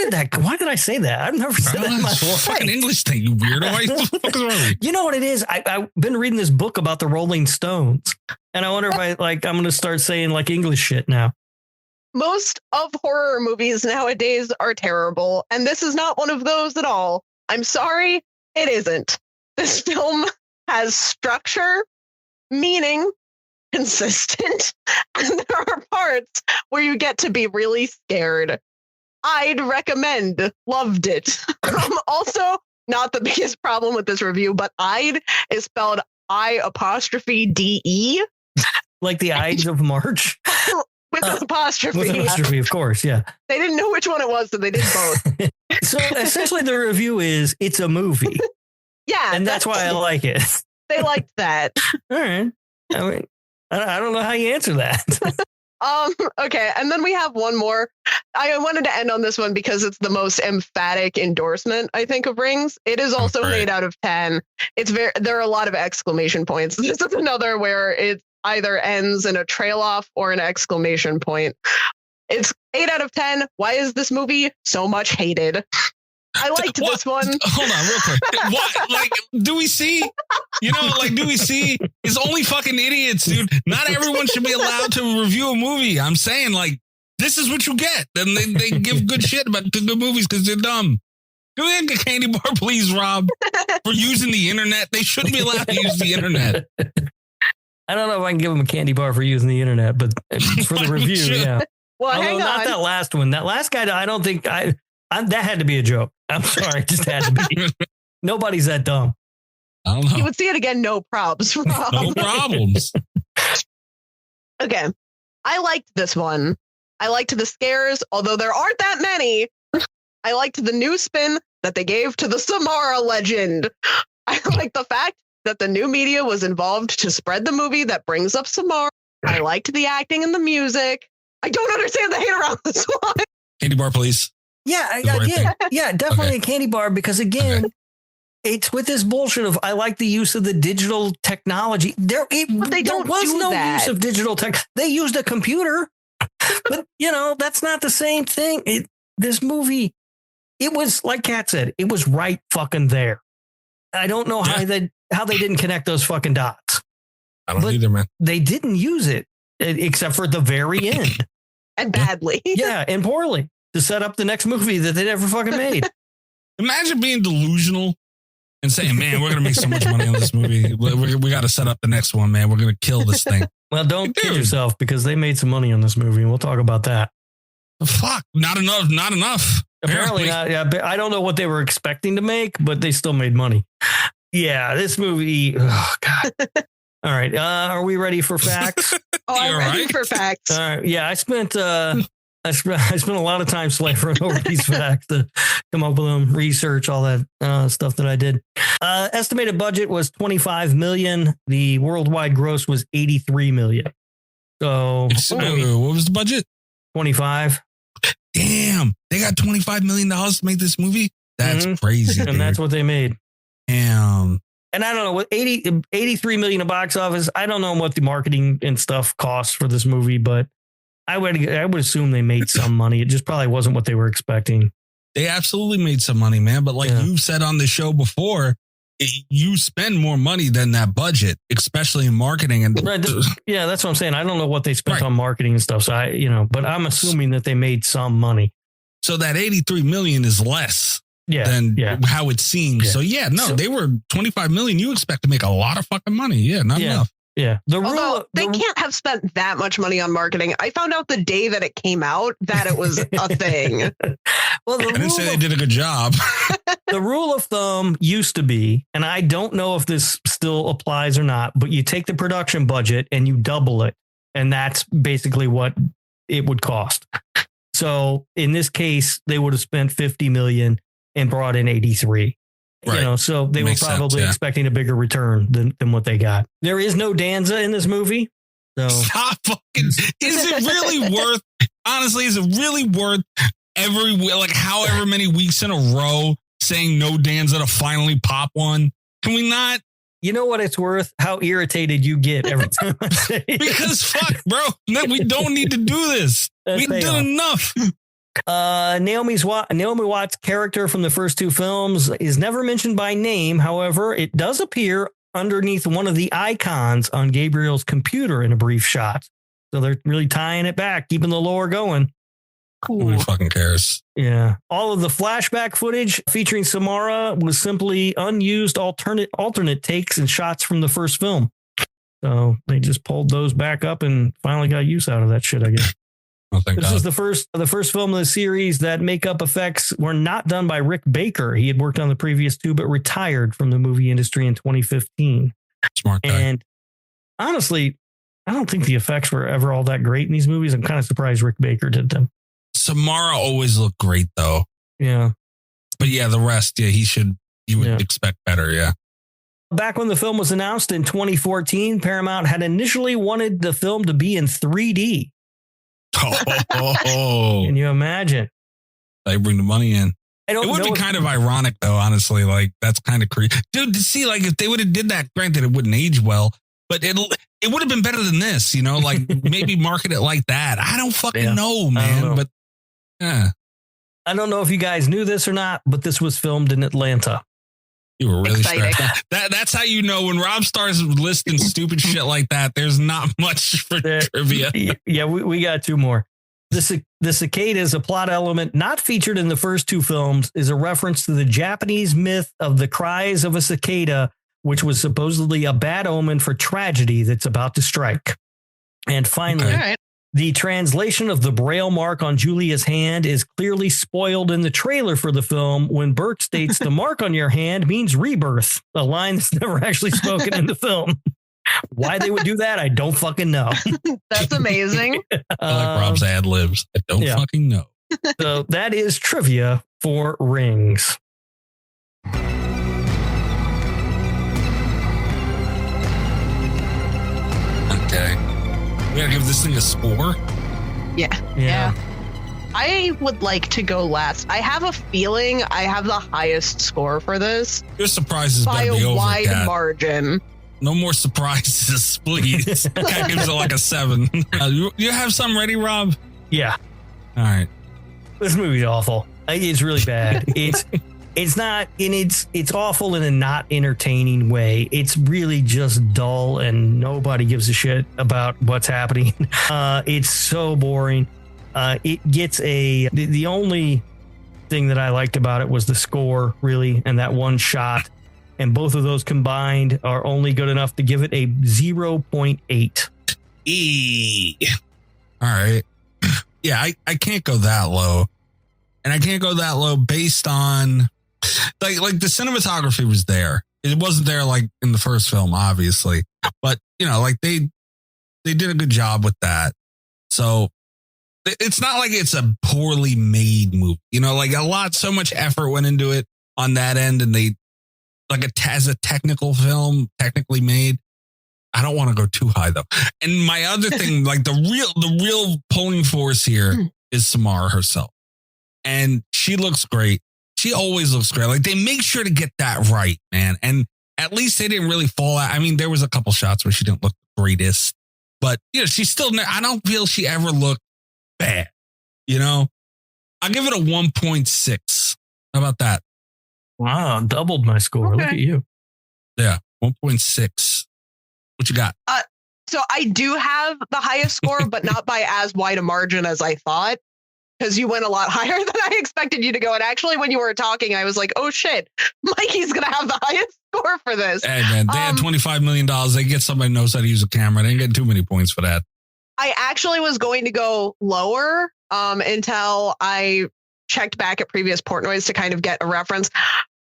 Speaker 5: did I say that? I've never said that in my life.
Speaker 4: Fucking English thing, you weirdo. What the fuck is wrong with you?
Speaker 5: You know what it is? I've been reading this book about the Rolling Stones, and I wonder if I'm going to start saying like English shit now.
Speaker 6: Most of horror movies nowadays are terrible, and this is not one of those at all. I'm sorry, it isn't. This film has structure, meaning, consistent, and there are parts where you get to be really scared. I'd recommend. Loved it. Also, not the biggest problem with this review, but I'd is spelled I''DE.
Speaker 5: Like the Ides of March?
Speaker 6: With an apostrophe.
Speaker 5: With an apostrophe, of course, yeah.
Speaker 6: They didn't know which one it was, so they did both.
Speaker 5: So essentially the review is, it's a movie.
Speaker 6: Yeah.
Speaker 5: And that's why I like it.
Speaker 6: They liked that.
Speaker 5: All right. I mean, I don't know how you answer that.
Speaker 6: Okay, and then we have one more. I wanted to end on this one because it's the most emphatic endorsement, I think, of Rings. It is also an 8 out of 10. There are a lot of exclamation points. This is another where it either ends in a trail off or an exclamation point. It's 8 out of 10. Why is this movie so much hated? I liked this one.
Speaker 4: Hold on, real quick. What? Like, do we see? You know, like, do we see? It's only fucking idiots, dude. Not everyone should be allowed to review a movie. I'm saying, like, this is what you get. And they give good shit about the good movies because they're dumb. Go ahead and get a candy bar, please, Rob. For using the internet. They shouldn't be allowed to use the internet.
Speaker 5: I don't know if I can give them a candy bar for using the internet, but for the review, yeah.
Speaker 6: Well,
Speaker 5: although
Speaker 6: hang on.
Speaker 5: not that last one. That last guy, I don't think that had to be a joke. I'm sorry, it just had to be. Nobody's that dumb.
Speaker 4: I don't know.
Speaker 6: You would see it again, no probs.
Speaker 4: No problems.
Speaker 6: Okay. I liked this one. I liked the scares, although there aren't that many. I liked the new spin that they gave to the Samara legend. I like the fact that the new media was involved to spread the movie that brings up Samara. I liked the acting and the music. I don't understand the hate around this one.
Speaker 4: Candy bar, please.
Speaker 5: Yeah, yeah, definitely a candy bar because again, it's with this bullshit of I like the use of the digital technology. There was no use of digital tech. They used a computer, but you know that's not the same thing. This movie, it was like Kat said, it was right fucking there. I don't know how they didn't connect those fucking dots.
Speaker 4: I don't either, man.
Speaker 5: They didn't use it except for the very end,
Speaker 6: and badly.
Speaker 5: Yeah, and poorly. To set up the next movie that they never fucking made.
Speaker 4: Imagine being delusional and saying, man, we're going to make so much money on this movie. We got to set up the next one, man. We're going to kill this thing.
Speaker 5: Well, don't kid yourself because they made some money on this movie and we'll talk about that.
Speaker 4: Fuck, not enough.
Speaker 5: Apparently not. Yeah, I don't know what they were expecting to make, but they still made money. Yeah, this movie. Oh, God. All right. Are we ready for facts?
Speaker 6: Oh, I'm
Speaker 4: You're
Speaker 6: ready
Speaker 4: right.
Speaker 6: for facts.
Speaker 5: Yeah, I spent I spent a lot of time slavering over these facts to come up with them, research all that stuff that I did. Estimated budget was $25 million. The worldwide gross was $83 million. So
Speaker 4: what was the budget?
Speaker 5: 25.
Speaker 4: Damn, they got $25 million to make this movie. That's crazy,
Speaker 5: and
Speaker 4: dude.
Speaker 5: that's what they made.
Speaker 4: Damn.
Speaker 5: And I don't know what 83 million in box office. I don't know what the marketing and stuff costs for this movie, but I would assume they made some money. It just probably wasn't what they were expecting.
Speaker 4: They absolutely made some money, man. But like you've said on the show before, you spend more money than that budget, especially in marketing. And
Speaker 5: right, that's what I'm saying. I don't know what they spent on marketing and stuff. So but I'm assuming that they made some money.
Speaker 4: So that 83 million is less than how it seems.
Speaker 5: Yeah.
Speaker 4: So they were 25 million. You expect to make a lot of fucking money. Yeah, not enough.
Speaker 5: Yeah.
Speaker 6: They can't have spent that much money on marketing. I found out the day that it came out that it was a thing.
Speaker 5: Well,
Speaker 4: I didn't say they did a good job.
Speaker 5: The rule of thumb used to be, and I don't know if this still applies or not, but you take the production budget and you double it. And that's basically what it would cost. So in this case, they would have spent 50 million and brought in 83.
Speaker 4: Right.
Speaker 5: So they
Speaker 4: Makes
Speaker 5: were probably
Speaker 4: sense,
Speaker 5: expecting a bigger return than what they got. There is no Danza in this movie. So
Speaker 4: stop fucking. Is it really worth? Honestly, is it really worth however many weeks in a row saying no Danza to finally pop one? Can we not?
Speaker 5: You know what it's worth? How irritated you get every time I say it.
Speaker 4: Because fuck, bro, we don't need to do this. We've done enough.
Speaker 5: Naomi Watts' character from the first two films is never mentioned by name. However, it does appear underneath one of the icons on Gabriel's computer in a brief shot. So they're really tying it back, keeping the lore going.
Speaker 4: Cool. Who fucking cares?
Speaker 5: Yeah. All of the flashback footage featuring Samara was simply unused alternate takes and shots from the first film. So they just pulled those back up and finally got use out of that shit, I guess. This is the first film of the series that makeup effects were not done by Rick Baker. He had worked on the previous two, but retired from the movie industry in 2015.
Speaker 4: Smart guy.
Speaker 5: And honestly, I don't think the effects were ever all that great in these movies. I'm kind of surprised Rick Baker did them.
Speaker 4: Samara always looked great though.
Speaker 5: Yeah.
Speaker 4: But yeah, the rest, you would expect better. Yeah.
Speaker 5: Back when the film was announced in 2014, Paramount had initially wanted the film to be in 3D. Can you imagine?
Speaker 4: They bring the money in.
Speaker 5: It
Speaker 4: would be kind of ironic though, honestly. Like that's kind of creepy. Dude, to see like if they would have did that, granted it wouldn't age well, but it would have been better than this, like maybe market it like that. I don't fucking know, man. But
Speaker 5: I don't know if you guys knew this or not, but this was filmed in Atlanta.
Speaker 4: You were really stressed. That's how you know when Rob starts listing stupid shit like that, there's not much for trivia.
Speaker 5: Yeah, we got two more. The cicada is a plot element not featured in the first two films, is a reference to the Japanese myth of the cries of a cicada, which was supposedly a bad omen for tragedy that's about to strike. And finally, the translation of the Braille mark on Julia's hand is clearly spoiled in the trailer for the film when Burke states the mark on your hand means rebirth, a line that's never actually spoken in the film. Why they would do that, I don't fucking know.
Speaker 6: That's amazing.
Speaker 4: I like Rob's ad libs. I don't fucking know.
Speaker 5: So that is trivia for Rings.
Speaker 4: Okay. We gotta give this thing a score?
Speaker 6: Yeah. I would like to go last. I have a feeling I have the highest score for this.
Speaker 4: Your surprises
Speaker 6: by
Speaker 4: better be
Speaker 6: a
Speaker 4: over,
Speaker 6: wide
Speaker 4: Kat.
Speaker 6: margin.
Speaker 4: No more surprises, please. Kat gives it like a 7. You have something ready, Rob?
Speaker 5: Yeah.
Speaker 4: All right.
Speaker 5: This movie's awful. It's really bad. It's not, and it's awful in a not entertaining way. It's really just dull and nobody gives a shit about what's happening. It's so boring. It gets the only thing that I liked about it was the score, really, and that one shot. And both of those combined are only good enough to give it a 0.8.
Speaker 4: All right. Yeah, I can't go that low. And I can't go that low based on like the cinematography was there. It wasn't there like in the first film, obviously. But, like They did a good job with that. So it's not like it's a poorly made movie. You know, like so much effort went into it on that end, and they as a technical film, technically made. I don't want to go too high though. And my other thing, like the real pulling force here is Samara herself. And she looks great. She always looks great. Like they make sure to get that right, man. And at least they didn't really fall out. I mean, there was a couple shots where she didn't look the greatest, but you know, she's still, I don't feel she ever looked bad. You know, I'll give it a 1.6. How about that?
Speaker 5: Wow. Doubled my score.
Speaker 6: Okay.
Speaker 5: Look at you.
Speaker 4: Yeah. 1.6. What you got?
Speaker 6: So I do have the highest score, but not by as wide a margin as I thought. Because you went a lot higher than I expected you to go. And actually, when you were talking, I was like, oh, shit, Mikey's going to have the highest score for this.
Speaker 4: Hey, man, they had $25 million. They get somebody who knows how to use a camera. They ain't getting too many points for that.
Speaker 6: I actually was going to go lower until I checked back at previous Portnoys to kind of get a reference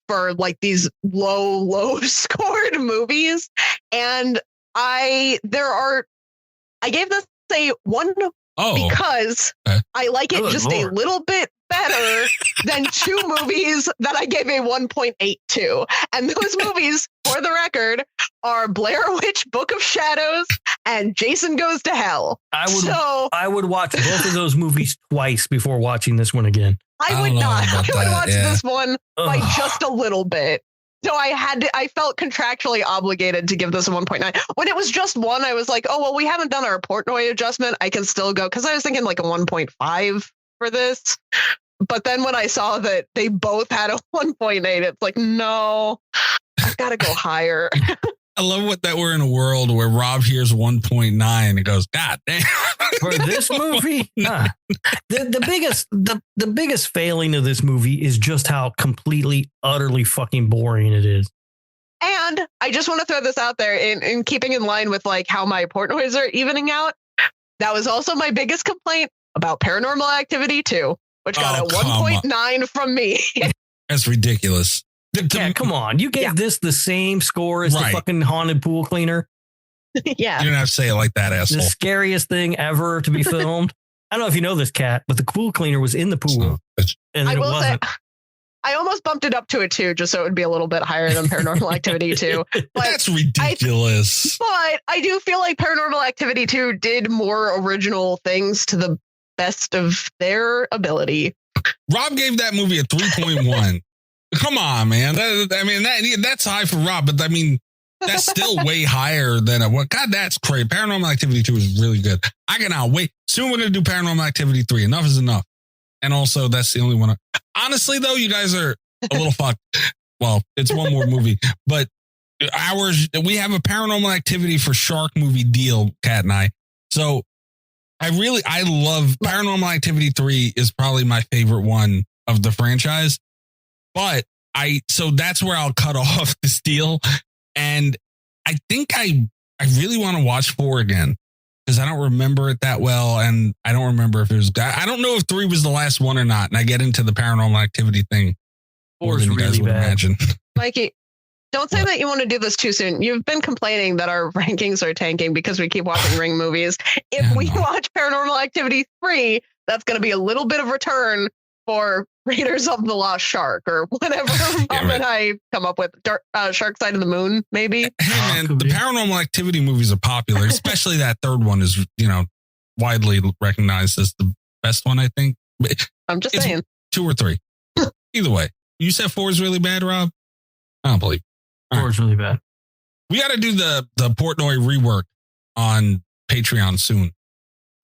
Speaker 6: for like these low scored movies. And I gave this a 1 because I like it just a little bit better than 2 movies that I gave a 1.8 to. And those movies, for the record, are Blair Witch Book of Shadows and Jason Goes to Hell.
Speaker 5: I would watch both of those movies twice before watching this one again.
Speaker 6: I would not. I would watch this one by just a little bit. So I felt contractually obligated to give this a 1.9. When it was just 1, I was like, oh, well, we haven't done our Portnoy adjustment. I can still go. Because I was thinking like a 1.5 for this. But then when I saw that they both had a 1.8, it's like, no, I've got to go higher.
Speaker 4: I love that we're in a world where Rob hears 1.9 and goes, God damn.
Speaker 5: For this movie, the biggest failing of this movie is just how completely, utterly fucking boring it is.
Speaker 6: And I just want to throw this out there in keeping in line with like how my Portnoys are evening out. That was also my biggest complaint about Paranormal Activity 2, which got a 1.9 from me.
Speaker 4: That's ridiculous.
Speaker 5: Yeah, come on. You gave this the same score as the fucking haunted pool cleaner.
Speaker 6: Yeah.
Speaker 4: You don't have to say it like that, asshole.
Speaker 5: The scariest thing ever to be filmed. I don't know if you know this, Cat, but the pool cleaner was in the pool. And
Speaker 6: I will say, I almost bumped it up to a 2 just so it would be a little bit higher than Paranormal Activity 2. But
Speaker 4: that's ridiculous.
Speaker 6: But I do feel like Paranormal Activity 2 did more original things to the best of their ability.
Speaker 4: Rob gave that movie a 3.1. Come on, man. That's high for Rob, but I mean, that's still way higher than God, that's crazy. Paranormal Activity 2 is really good. I cannot wait. Soon we're going to do Paranormal Activity 3. Enough is enough. And also, that's the only one. Honestly, though, you guys are a little fucked. Well, it's one more movie, but we have a Paranormal Activity for Shark movie deal, Kat and I. So I love Paranormal Activity 3 is probably my favorite one of the franchise. But so that's where I'll cut off this deal. And I think I really want to watch 4 again because I don't remember it that well. And I don't remember if it was, I don't know if 3 was the last one or not. And I get into the Paranormal Activity thing.
Speaker 5: 4 is really bad.
Speaker 4: Imagine.
Speaker 6: Mikey, don't say that you want to do this too soon. You've been complaining that our rankings are tanking because we keep watching Ring movies. If we watch Paranormal Activity 3, that's going to be a little bit of return for Raiders of the Lost Shark or whatever moment I come up with. Shark Side of the Moon, maybe.
Speaker 4: Hey, man, the Paranormal Activity movies are popular, especially that third one is, widely recognized as the best one, I think.
Speaker 6: I'm just saying.
Speaker 4: 2 or 3. Either way. You said 4 is really bad, Rob? I don't believe.
Speaker 5: 4 is really bad.
Speaker 4: We got to do the Portnoy rework on Patreon soon.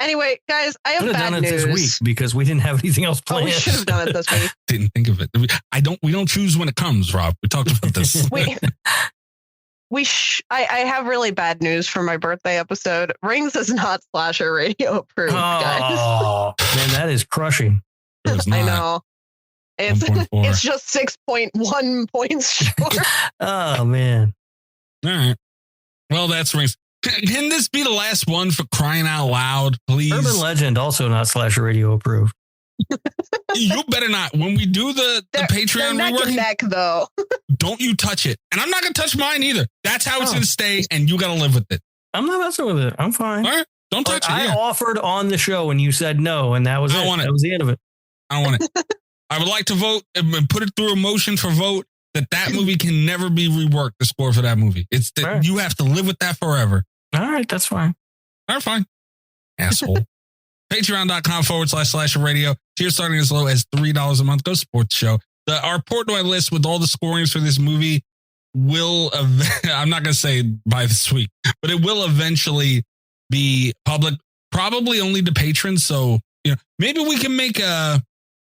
Speaker 6: Anyway, guys, I have bad
Speaker 5: done it
Speaker 6: news.
Speaker 5: This week because we didn't have anything else planned.
Speaker 6: We should have done it this week.
Speaker 4: Didn't think of it. We don't choose when it comes, Rob. We talked about this.
Speaker 6: I have really bad news for my birthday episode. Rings is not Slasher Radio approved, guys.
Speaker 5: Oh, man, that is crushing.
Speaker 6: I know. It's just 6.1 points short.
Speaker 5: Oh, man.
Speaker 4: All right. Well, that's Rings. Can this be the last one for crying out loud, please?
Speaker 5: Urban Legend, also not Slasher Radio approved.
Speaker 4: You better not. When we do the Patreon rework,
Speaker 6: neck though.
Speaker 4: Don't you touch it. And I'm not going to touch mine either. That's how it's going to stay, and you got to live with it.
Speaker 5: I'm not messing with it. I'm fine.
Speaker 4: All right. Don't touch it.
Speaker 5: I offered on the show and you said no, and that was it. That was the end of it.
Speaker 4: I don't want it. I would like to vote and put it through a motion for vote that movie can never be reworked, the score for that movie. It's that
Speaker 5: right.
Speaker 4: You have to live with that forever.
Speaker 5: All right, that's fine.
Speaker 4: All right, fine. Asshole. Patreon.com/radio. Tier starting as low as $3 a month. Go support the show. Our Portnoy list with all the scorings for this movie will, I'm not going to say by this week, but it will eventually be public, probably only to patrons. So, maybe we can make I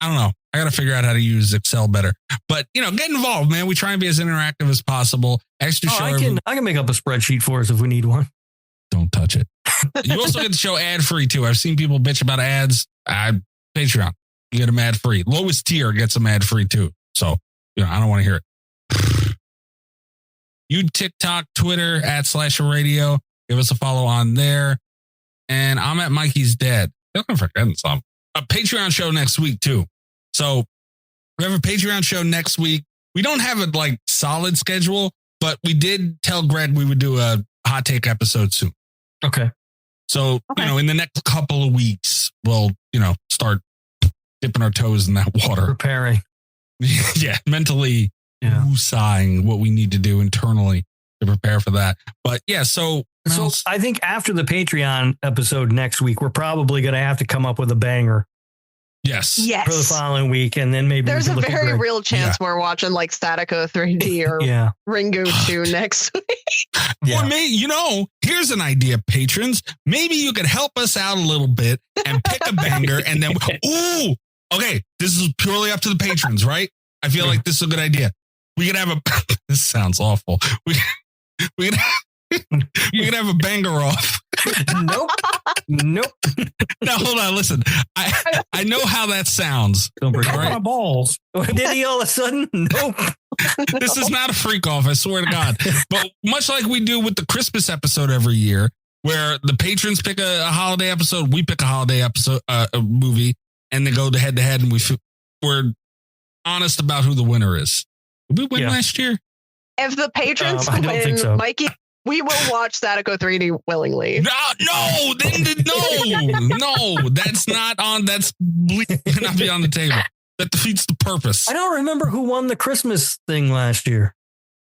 Speaker 4: don't know. I got to figure out how to use Excel better, but get involved, man. We try and be as interactive as possible. Extra show.
Speaker 5: I can make up a spreadsheet for us if we need one.
Speaker 4: Don't touch it. You also get the show ad free too. I've seen people bitch about ads. Patreon, you get them ad free. Lowest tier gets them ad free too. So, I don't want to hear it. You TikTok, Twitter @SlasherRadio. Give us a follow on there. And I'm at Mikey's Dead. I'm forgetting something. A Patreon show next week too. So we have a Patreon show next week. We don't have a solid schedule, but we did tell Greg we would do a hot take episode soon.
Speaker 5: Okay.
Speaker 4: So, in the next couple of weeks, we'll, start dipping our toes in that water.
Speaker 5: Preparing.
Speaker 4: Yeah. Mentally sighing what we need to do internally to prepare for that. But yeah, so
Speaker 5: I think after the Patreon episode next week, we're probably going to have to come up with a banger.
Speaker 4: Yes.
Speaker 5: For the following week. And then maybe
Speaker 6: there's a very real chance we're watching Statico 3D or Ringo 2 next week.
Speaker 4: Or maybe, here's an idea, patrons. Maybe you could help us out a little bit and pick a banger and then, okay, this is purely up to the patrons, right? I feel like this is a good idea. We could have this sounds awful. We could have a banger off.
Speaker 5: Nope.
Speaker 4: Now, hold on. Listen, I know how that sounds.
Speaker 5: Don't break my balls. Did he all of a sudden? Nope.
Speaker 4: This is not a freak off. I swear to God. But much like we do with the Christmas episode every year, where the patrons pick a holiday episode, we pick a holiday episode, a movie, and they go head to head, and we're honest about who the winner is. Did we win last year?
Speaker 6: If the patrons
Speaker 5: I don't think so.
Speaker 6: Mikey, we will watch Statico 3D willingly.
Speaker 4: No, that's not on. That's not be on the table. That defeats the purpose.
Speaker 5: I don't remember who won the Christmas thing last year.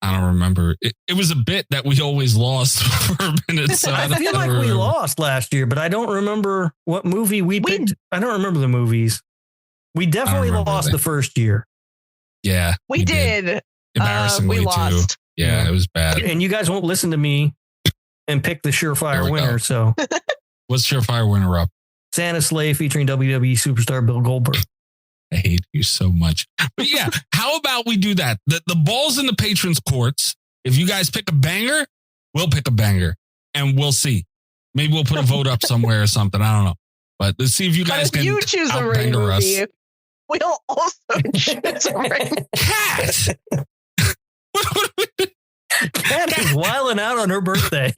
Speaker 4: I don't remember. It was a bit that we always lost for a minute. So
Speaker 5: I feel like we lost last year, but I don't remember what movie we picked. I don't remember the movies. We definitely lost the first year.
Speaker 4: Yeah,
Speaker 6: we did.
Speaker 4: Embarrassingly
Speaker 6: we lost.
Speaker 4: Too. Yeah, it was bad.
Speaker 5: And you guys won't listen to me and pick the surefire winner. So
Speaker 4: what's surefire winner up?
Speaker 5: Santa Sleigh featuring WWE superstar Bill Goldberg.
Speaker 4: I hate you so much. But yeah, how about we do that? The ball's in the patrons' courts. If you guys pick a banger, we'll pick a banger and we'll see. Maybe we'll put a vote up somewhere or something. I don't know. But let's see if you guys can
Speaker 6: you choose a ring movie.
Speaker 4: Us.
Speaker 6: We'll also choose a ring.
Speaker 4: Cat!
Speaker 5: Cat is wilding out on her birthday.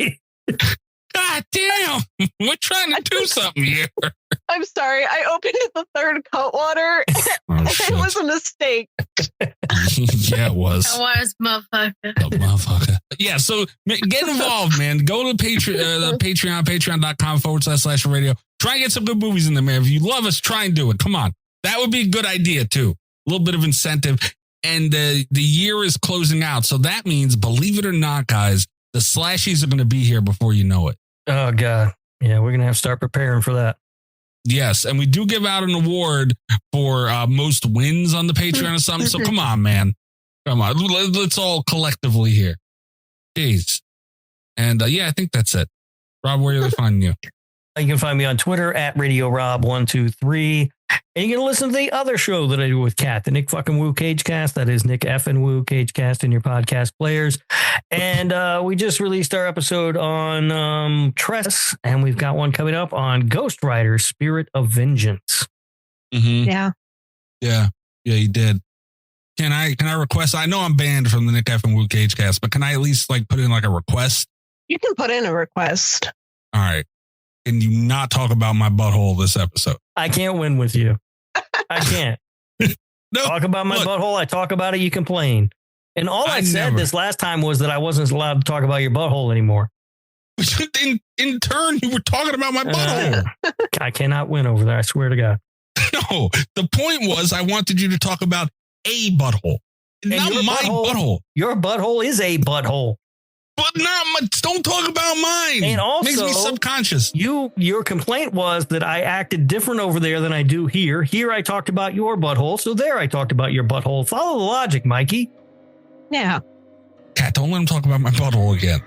Speaker 4: God damn. We're trying to do something here.
Speaker 6: I'm sorry. I opened the third cut water. It was a mistake.
Speaker 4: Yeah, it was.
Speaker 8: Wise motherfucker.
Speaker 4: Motherfucker. Yeah, so get involved, man. Go to Patreon, patreon.com/radio. Try and get some good movies in there, man. If you love us, try and do it. Come on. That would be a good idea, too. A little bit of incentive. And the year is closing out. So that means, believe it or not, guys, the slashies are going to be here before you know it.
Speaker 5: Oh, God. Yeah, we're going to have to start preparing for that.
Speaker 4: Yes. And we do give out an award for most wins on the Patreon or something. So come on, man. Come on. Let's all collectively here. Jeez. And yeah, I think that's it. Rob, where do they find you?
Speaker 5: You can find me on Twitter at RadioRob123. And you can listen to the other show that I do with Kat, the Nick fucking Woo Cagecast. That is Nick effing Woo Cagecast in your podcast players. And we just released our episode on Tress, and we've got one coming up on Ghost Rider, Spirit of Vengeance.
Speaker 4: Mm-hmm.
Speaker 6: Yeah,
Speaker 4: you did. Can I request? I know I'm banned from the Nick effing Woo Cagecast, but can I at least put in a request?
Speaker 6: You can put in a request.
Speaker 4: All right. Can you not talk about my butthole this episode?
Speaker 5: I can't win with you. I can't.
Speaker 4: No,
Speaker 5: talk about my butthole. I talk about it. You complain. And all I said this last time was that I wasn't allowed to talk about your butthole anymore.
Speaker 4: In turn, you were talking about my butthole.
Speaker 5: I cannot win over there. I swear to God.
Speaker 4: No, the point was I wanted you to talk about a butthole,
Speaker 5: And
Speaker 4: not
Speaker 5: your
Speaker 4: my butthole.
Speaker 5: Your butthole is a butthole.
Speaker 4: But not much. Don't talk about mine.
Speaker 5: And also,
Speaker 4: makes me subconscious.
Speaker 5: Your complaint was that I acted different over there than I do here. Here I talked about your butthole, so there I talked about your butthole. Follow the logic, Mikey.
Speaker 6: Yeah.
Speaker 4: Kat, don't let him talk about my butthole again.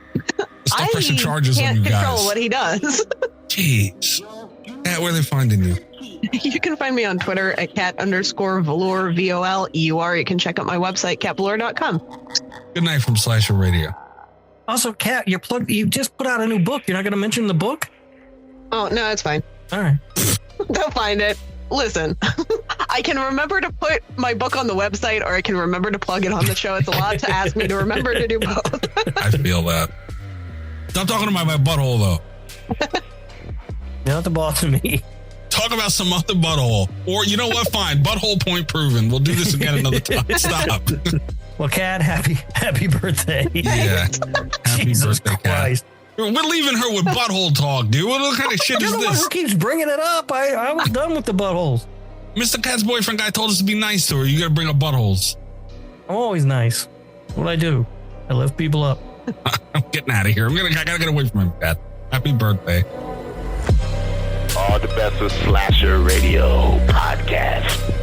Speaker 4: Stop pressing charges on you guys.
Speaker 6: Can't control what he does.
Speaker 4: Jeez. Kat, where are they finding you?
Speaker 6: You can find me on Twitter at cat_velour, VOLEUR. You can check out my website, catvelour.com.
Speaker 4: Good night from Slasher Radio.
Speaker 5: Also, Kat, you just put out a new book. You're not going to mention the book?
Speaker 6: Oh, no, it's fine.
Speaker 5: All right.
Speaker 6: They'll find it. Listen, I can remember to put my book on the website, or I can remember to plug it on the show. It's a lot to ask me to remember to do both.
Speaker 4: I feel that. Stop talking about my butthole, though.
Speaker 5: Not the boss of me.
Speaker 4: Talk about some other butthole. Or, you know what? Fine. Butthole point proven. We'll do this again another time. Stop.
Speaker 5: Well, Kat, happy birthday.
Speaker 4: Yeah. Happy
Speaker 5: Jesus
Speaker 4: birthday,
Speaker 5: Christ.
Speaker 4: Kat. We're leaving her with butthole talk, dude. What kind of shit is
Speaker 5: You're the one
Speaker 4: this?
Speaker 5: who keeps bringing it up. I was done with the buttholes.
Speaker 4: Mr. Kat's boyfriend guy told us to be nice to her. You got to bring up buttholes.
Speaker 5: I'm always nice. What I do, I lift people up.
Speaker 4: I'm getting out of here. I gotta get away from him, Kat. Happy birthday.
Speaker 13: All the best with Slasher Radio Podcast.